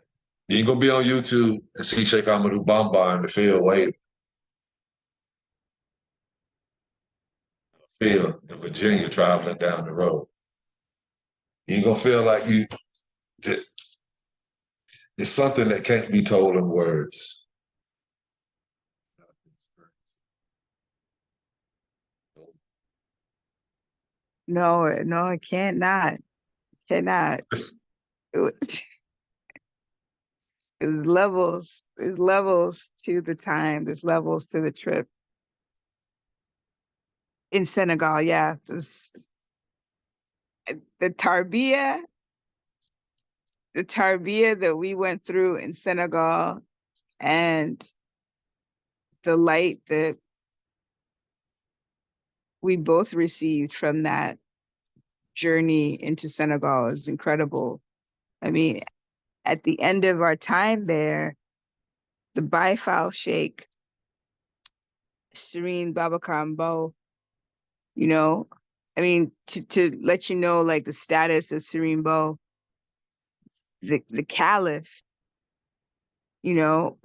Speaker 3: you ain't gonna be on YouTube and see Sheikh Ahmadou Bamba in the field waiting. Field in Virginia traveling down the road. You ain't gonna feel like you did. It's something that can't be told in words.
Speaker 4: No, it can't not. Cannot. There's levels. There's levels to the time. There's levels to the trip. In Senegal, yeah. There's the tarbiyah that we went through in Senegal, and the light that we both received from that journey into Senegal is incredible. I mean, at the end of our time there, the Baifal Sheikh, Serene Babacar Mbow, you know, I mean, to let you know, like, the status of Serene Bo, the caliph, you know,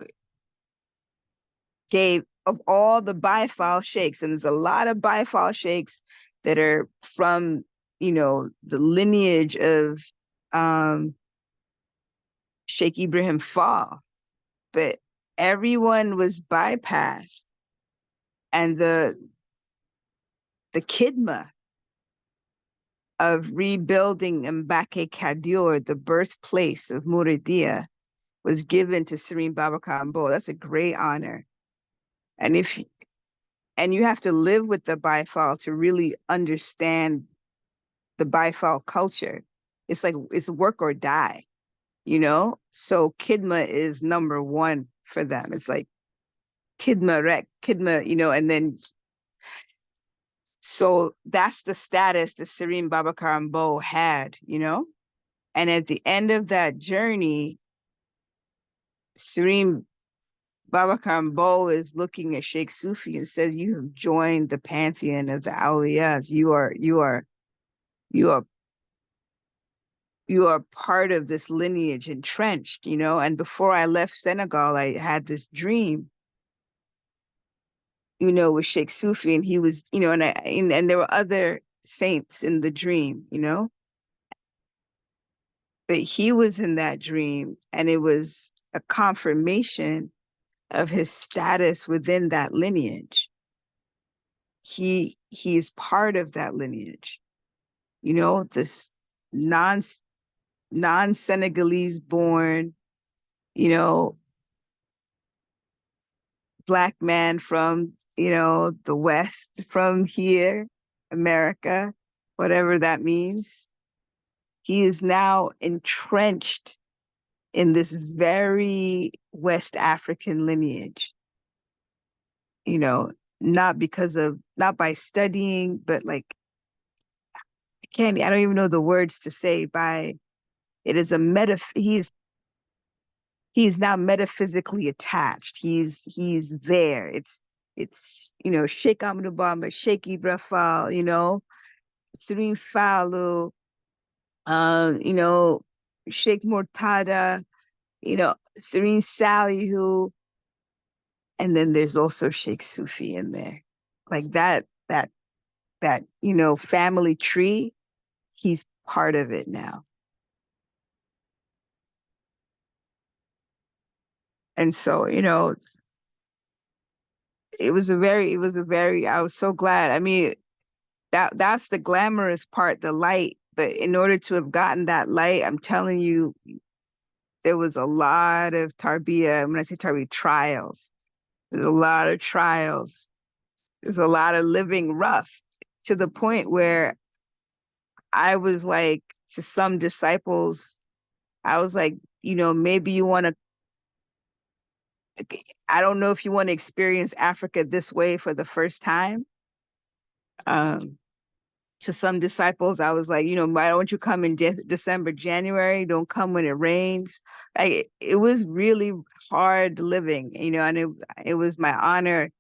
Speaker 4: gave, of all the Baifal sheikhs, and there's a lot of Baifal sheikhs that are from, you know, the lineage of Sheikh Ibrahim Fall, but everyone was bypassed, and the khidmah of rebuilding Mbake Kadior, the birthplace of Muridia, was given to Serene Babacar Mbowe. That's a great honor. And you have to live with the Baifal to really understand the Baifal culture. It's like, it's work or die, you know? So Kidma is number one for them. It's like Kidma, you know, and then, so that's the status that Serene Babacar Mbowe had, you know? And at the end of that journey, Serene Babacar Mbowe is looking at Sheikh Sufi and says, "You have joined the pantheon of the awliyas. You are part of this lineage, entrenched, you know." And before I left Senegal, I had this dream, you know, with Sheikh Sufi, and he was, you know, and there were other saints in the dream, you know, but he was in that dream, and it was a confirmation of his status within that lineage. He is part of that lineage, you know, this non-Senegalese born, you know, Black man from, you know, the West, from here, America, whatever that means. He is now entrenched in this very West African lineage, you know, not by studying, but like, I don't even know the words to say, it is he's now metaphysically attached. He's there. It's, you know, Sheikh Amadou Bamba, Sheikh Ibrahim, you know, Serene Falu, you know, Sheikh Murtada, you know, Serene Salih, and then there's also Sheikh Sufi in there. Like that, you know, family tree, he's part of it now. And so, you know, I was so glad. I mean, that's the glamorous part, the light. But in order to have gotten that light, I'm telling you, there was a lot of tarbiyah. When I say tarbiyah, trials. There's a lot of trials. There's a lot of living rough, to the point where I was like, to some disciples, I was like, you know, maybe you want to, I don't know if you want to experience Africa this way for the first time. To some disciples, I was like, you know, why don't you come in December, January? Don't come when it rains. Like, it was really hard living, you know, and it was my honor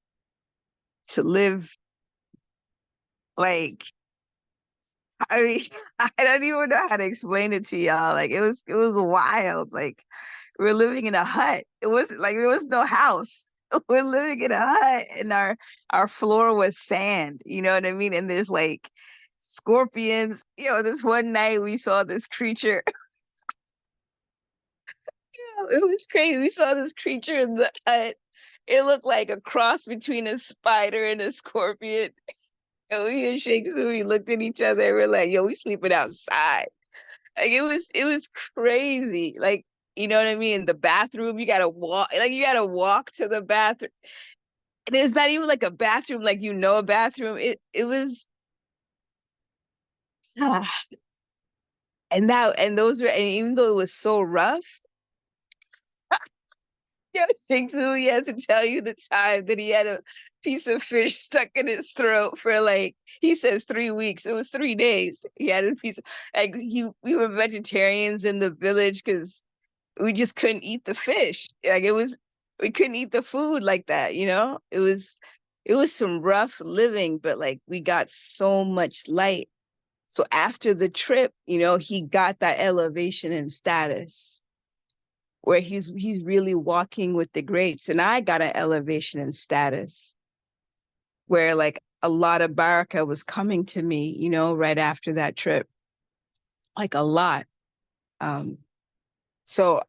Speaker 4: to live, like, I mean, I don't even know how to explain it to y'all. Like, it was wild. Like, we're living in a hut. It wasn't like, there was no house. We're living in a hut, and our floor was sand. You know what I mean? And there's like scorpions. You know, this one night we saw this creature. It was crazy. We saw this creature in the hut. It looked like a cross between a spider and a scorpion. And we and Sheikh Sufi looked at each other and we're like, "Yo, we sleeping outside." Like, it was crazy. Like, you know what I mean? The bathroom, you gotta walk to the bathroom. And it's not even like a bathroom, like, you know, a bathroom. It was and even though it was so rough, yo, Sheikh Sufi had to tell you the time that he had a piece of fish stuck in his throat for, like, he says 3 weeks. It was 3 days. He had a piece of, like, we were vegetarians in the village because we just couldn't eat the fish. Like, we couldn't eat the food like that, you know? It was some rough living, but like, we got so much light. So after the trip, you know, he got that elevation in status where he's really walking with the greats. And I got an elevation in status where, like, a lot of baraka was coming to me, you know, right after that trip, like a lot. So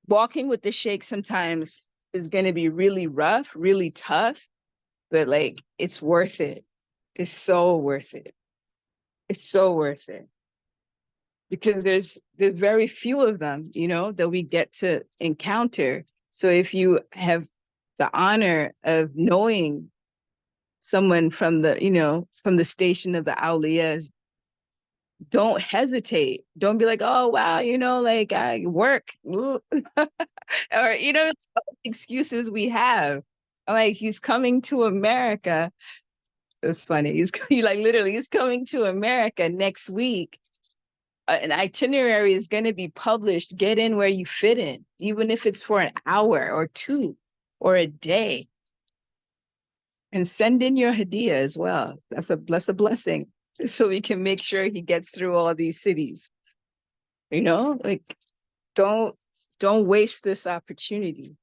Speaker 4: walking with the sheikh sometimes is going to be really rough, really tough, but like it's worth it. It's so worth it. It's so worth it. Because there's very few of them, you know, that we get to encounter. So if you have the honor of knowing someone from the, you know, from the station of the awliyas, don't hesitate. Don't be like, oh wow, you know, like I work. Or, you know, it's excuses we have. Like he's coming to America. It's funny. He's like literally he's coming to America next week. An itinerary is going to be published. Get in where you fit in, even if it's for an hour or two or a day. And send in your hadiyah as well. That's a blessing. So we can make sure he gets through all these cities. You know, like don't waste this opportunity.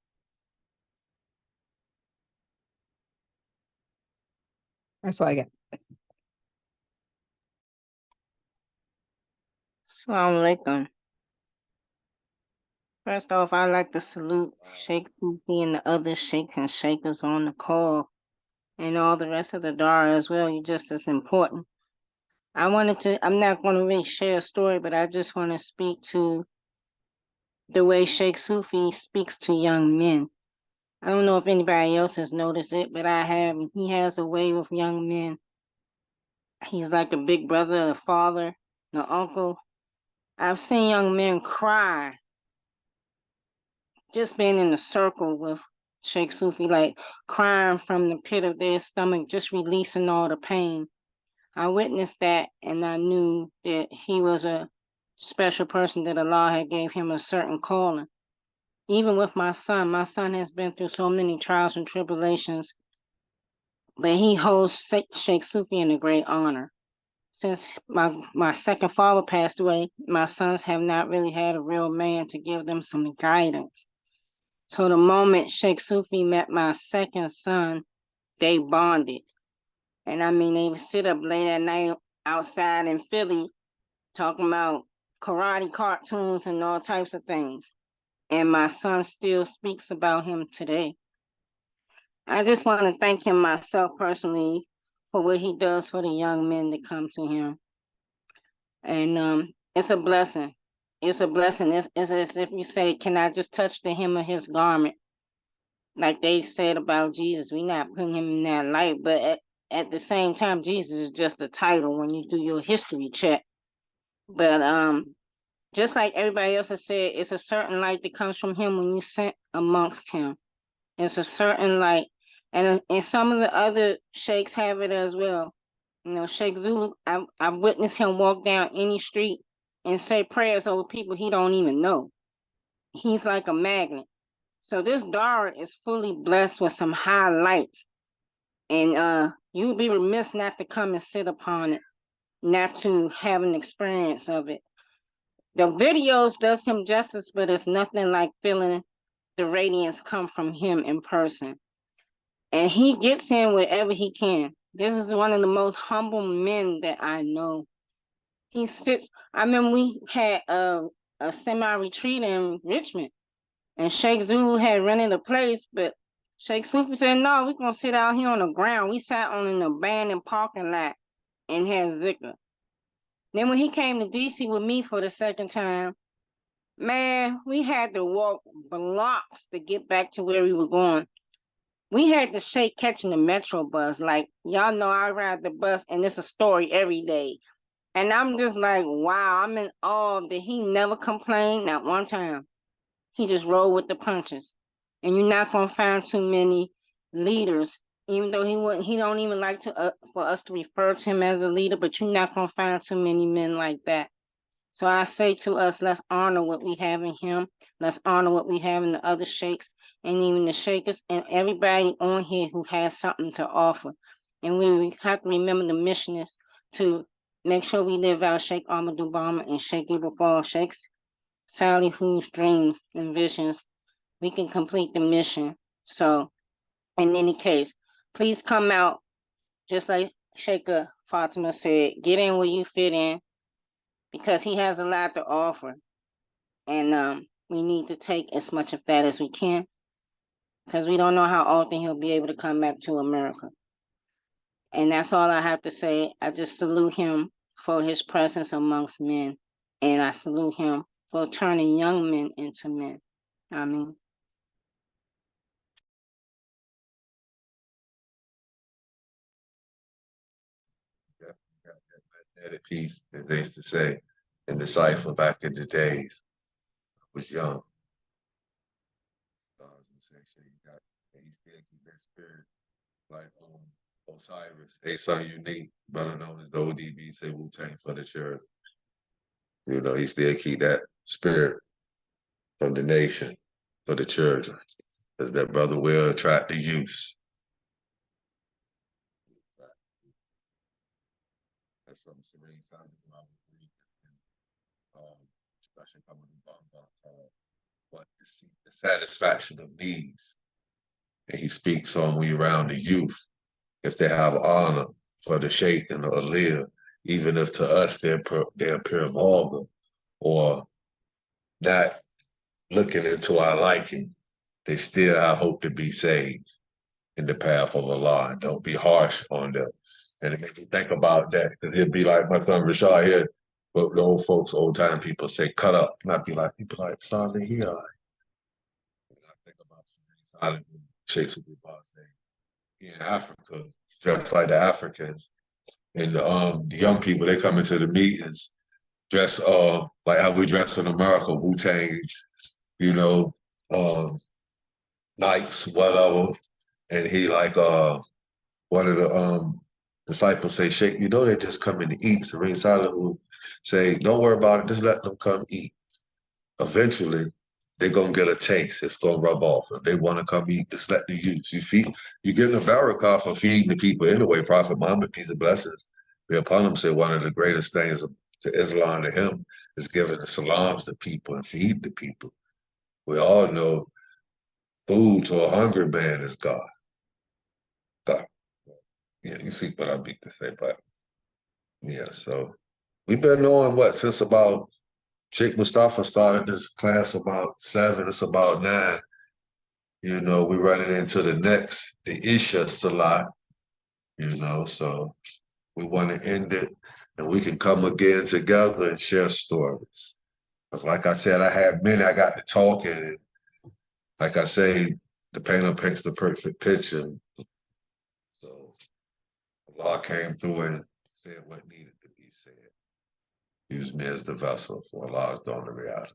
Speaker 4: That's all I got.
Speaker 7: Assalamu alaikum. First off, I'd like to salute Sheikh Sufi and the other sheikhs and sheikhs on the call and all the rest of the Darrah as well. You're just as important. I'm not going to really share a story, but I just want to speak to the way Sheikh Sufi speaks to young men. I don't know if anybody else has noticed it, but I have. He has a way with young men. He's like a big brother, a father, an uncle. I've seen young men cry just being in the circle with Sheikh Sufi, like crying from the pit of their stomach, just releasing all the pain. I witnessed that, and I knew that he was a special person, that Allah had gave him a certain calling. Even with my son has been through so many trials and tribulations, but he holds Sheikh Sufi in a great honor. Since my second father passed away, my sons have not really had a real man to give them some guidance. So the moment Sheikh Sufi met my second son, they bonded. And I mean, they would sit up late at night outside in Philly talking about karate cartoons and all types of things. And my son still speaks about him today. I just want to thank him myself personally for what he does for the young men that come to him. And it's a blessing. It's a blessing. It's as if you say, can I just touch the hem of his garment? Like they said about Jesus, we're not putting him in that light, but at the same time, Jesus is just a title when you do your history check. But just like everybody else has said, it's a certain light that comes from him when you sit amongst him. It's a certain light. And some of the other sheikhs have it as well. You know, Sheikh Zulu, I've witnessed him walk down any street and say prayers over people he don't even know. He's like a magnet. So this Darrah is fully blessed with some highlights. And you would be remiss not to come and sit upon it, not to have an experience of it. The videos does him justice, but it's nothing like feeling the radiance come from him in person. And he gets in wherever he can. This is one of the most humble men that I know. He sits, I remember we had a semi-retreat in Richmond, and Sheikh Zulu had rented a place, but Sheikh Sufi said, no, we're going to sit out here on the ground. We sat on an abandoned parking lot and had zikr. Then when he came to DC with me for the second time, man, we had to walk blocks to get back to where we were going. We had to shake catching the metro bus. Like, y'all know I ride the bus, and it's a story every day. And I'm just like, wow, I'm in awe that he never complained, not one time. He just rolled with the punches. And you're not going to find too many leaders, even though he don't even like to for us to refer to him as a leader, but you're not going to find too many men like that. So I say to us, let's honor what we have in him. Let's honor what we have in the other sheikhs and even the sheikhs and everybody on here who has something to offer. And we have to remember the mission is to make sure we live out Sheikh Ahmadu Bama and Sheikh Ibrahim Sheikhs, Salih, whose dreams and visions, we can complete the mission. So in any case, please come out, just like Sheikh Fatima said, get in where you fit in, because he has a lot to offer. And we need to take as much of that as we can, because we don't know how often he'll be able to come back to America. And that's all I have to say. I just salute him for his presence amongst men, and I salute him for turning young men into men. I mean,
Speaker 3: That piece, as they used to say in the cipher back in the days, I was young. He still keep that spirit like Osiris, they so unique, better known as the ODB, say Wu-Tang for the church. You know, he still keep that spirit from the nation for the children, as that brother will attract the youth. That's something Serene Simon I would read, especially coming to but the satisfaction of needs. And he speaks on when you're around the youth, if they have honor for the Cheikh and the Aliyah, even if to us they appear vulgar or not looking into our liking, they still have hope to be saved in the path of Allah. And don't be harsh on them. And it makes me think about that, because it'd be like my son Rashad here, but the old folks, old time people say, cut up. Not be like, people like, Salih here. I think about Salih, Cheikh in Africa, just like the Africans. And the young people, they come into the meetings dress like how we dress in America, Wu-Tang, you know, Nikes, whatever. And he like one of the disciples say, Cheikh, you know they just come in to eat. Serene Silent will say, don't worry about it, just let them come eat. Eventually, they're gonna get a taste. It's gonna rub off. If they want to come eat, just let the youth. You're getting a barakah for feeding the people anyway. Prophet Muhammad, peace and blessings be upon him, said one of the greatest things to Islam to him is giving the salams to people and feed the people. We all know food to a hungry man is God. God. Yeah, you see what I mean to say, but yeah, so we've been knowing what since about Sheikh Mustafa started this class about 7, it's about 9. You know, we're running into the Isha Salah, you know, so we want to end it and we can come again together and share stories. Because like I said, I had many, I got to talking, and like I say, the painter paints the perfect picture. So Allah came through and said what needed to be said. Use me as the vessel for Allah's dawn of reality.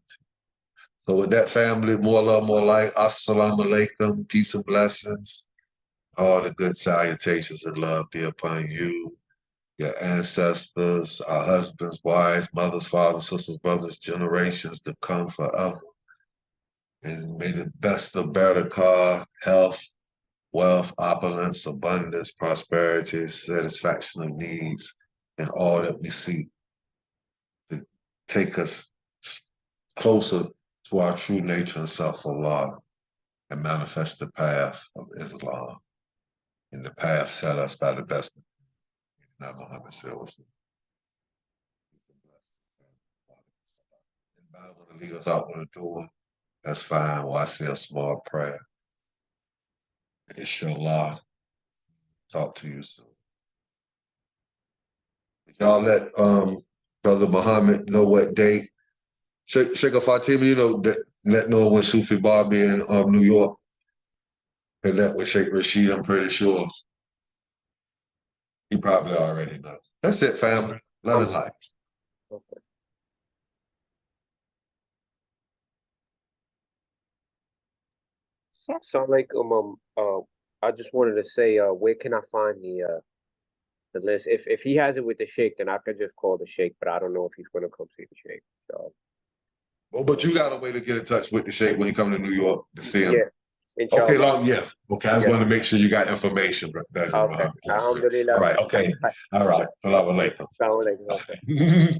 Speaker 3: So with that, family, more love, more light. Assalamu alaikum, peace and blessings. All the good salutations and love be upon you, your ancestors, our husbands, wives, mothers, fathers, sisters, brothers, generations to come forever. And may the best of barakah, health, wealth, opulence, abundance, prosperity, satisfaction of needs, and all that we seek to take us closer to our true nature and self-Allah and manifest the path of Islam. And the path set us by the best of Muhammad said. Anybody want to lead us out with a door? That's fine. Well, I say a small prayer. Inshallah, talk to you soon. Y'all let Brother Muhammad know what date. Sheikh Fatima, you know, let know when Sufi Bobby in New York. And that with Sheikh Rashid, I'm pretty sure. He probably already knows. That's it, family. Love and light.
Speaker 5: Okay.
Speaker 4: Yeah.
Speaker 5: Assalamualaikum. I just wanted to say, where can I find the list? If he has it with the Sheikh, then I could just call the Sheikh, but I don't know if he's gonna come see the Sheikh. So
Speaker 3: Well, but you got a way to get in touch with the Sheikh when you come to New York to see him.
Speaker 5: yeah, inshallah.
Speaker 3: Okay, yeah. Okay, I just
Speaker 5: Yeah.
Speaker 3: wanted to make sure you got information.
Speaker 5: Okay.
Speaker 3: Yes,
Speaker 5: Alhamdulillah.
Speaker 3: all right, okay. All right. Salaam alaikum.
Speaker 5: Assalamualaikum. Okay.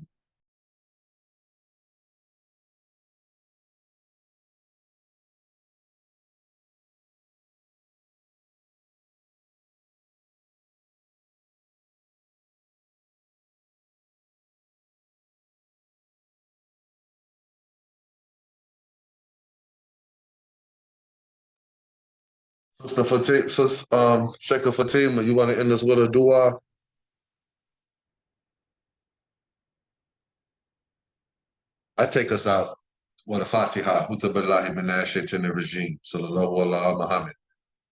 Speaker 3: Sister Fatima, Sheikh Fatima, you want to end us with a dua? I take us out with a Fatiha. Hutabillahi minash shaitanir rajim. Sallallahu ala Muhammad.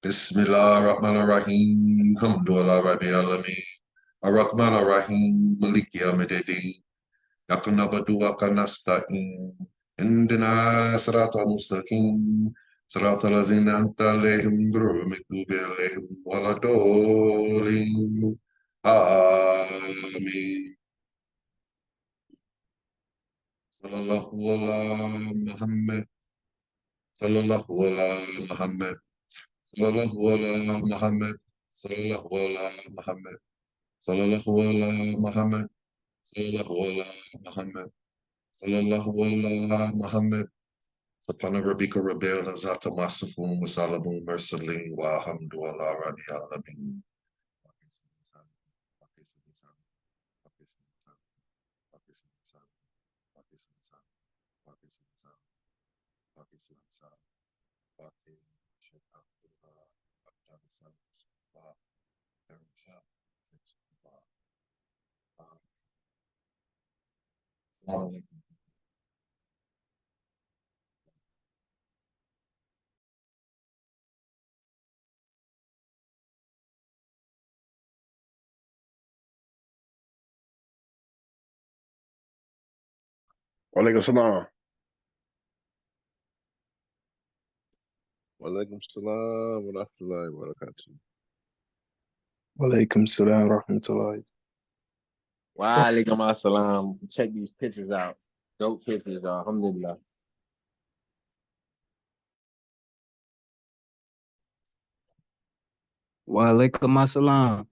Speaker 3: Bismillah ar-Rahman ar-Rahim. Alhamdulillah Rabbil Alameen. Ar-Rahman ar-Rahim. Maliki yawmiddin. Iyyaka na'budu wa iyyaka nasta'in. Ihdina siratal mustaqim. Siratal ladzina an'amta alaihim ghayril maghdubi alaihim waladdallin. Amin. Sallallahu ala Muhammad. Sallallahu ala Muhammad. Sallallahu ala Muhammad. Sallallahu ala Muhammad. Sallallahu ala Muhammad. Sallallahu ala Muhammad. Sallallahu ala Muhammad. Subhana rabbika rabbil izzati amma yasifun wa salamun mursalin wa alhamdulillahi rabbil alamin.
Speaker 8: Walaikum salam. Walaikum salam wa rahmatullahi wa barakatuh.
Speaker 9: Walaikum salam wa rahmatullahi.
Speaker 6: Wa alaikum assalam. Check these pictures out. Dope pictures, alhamdulillah.
Speaker 10: Wa alaikum assalam.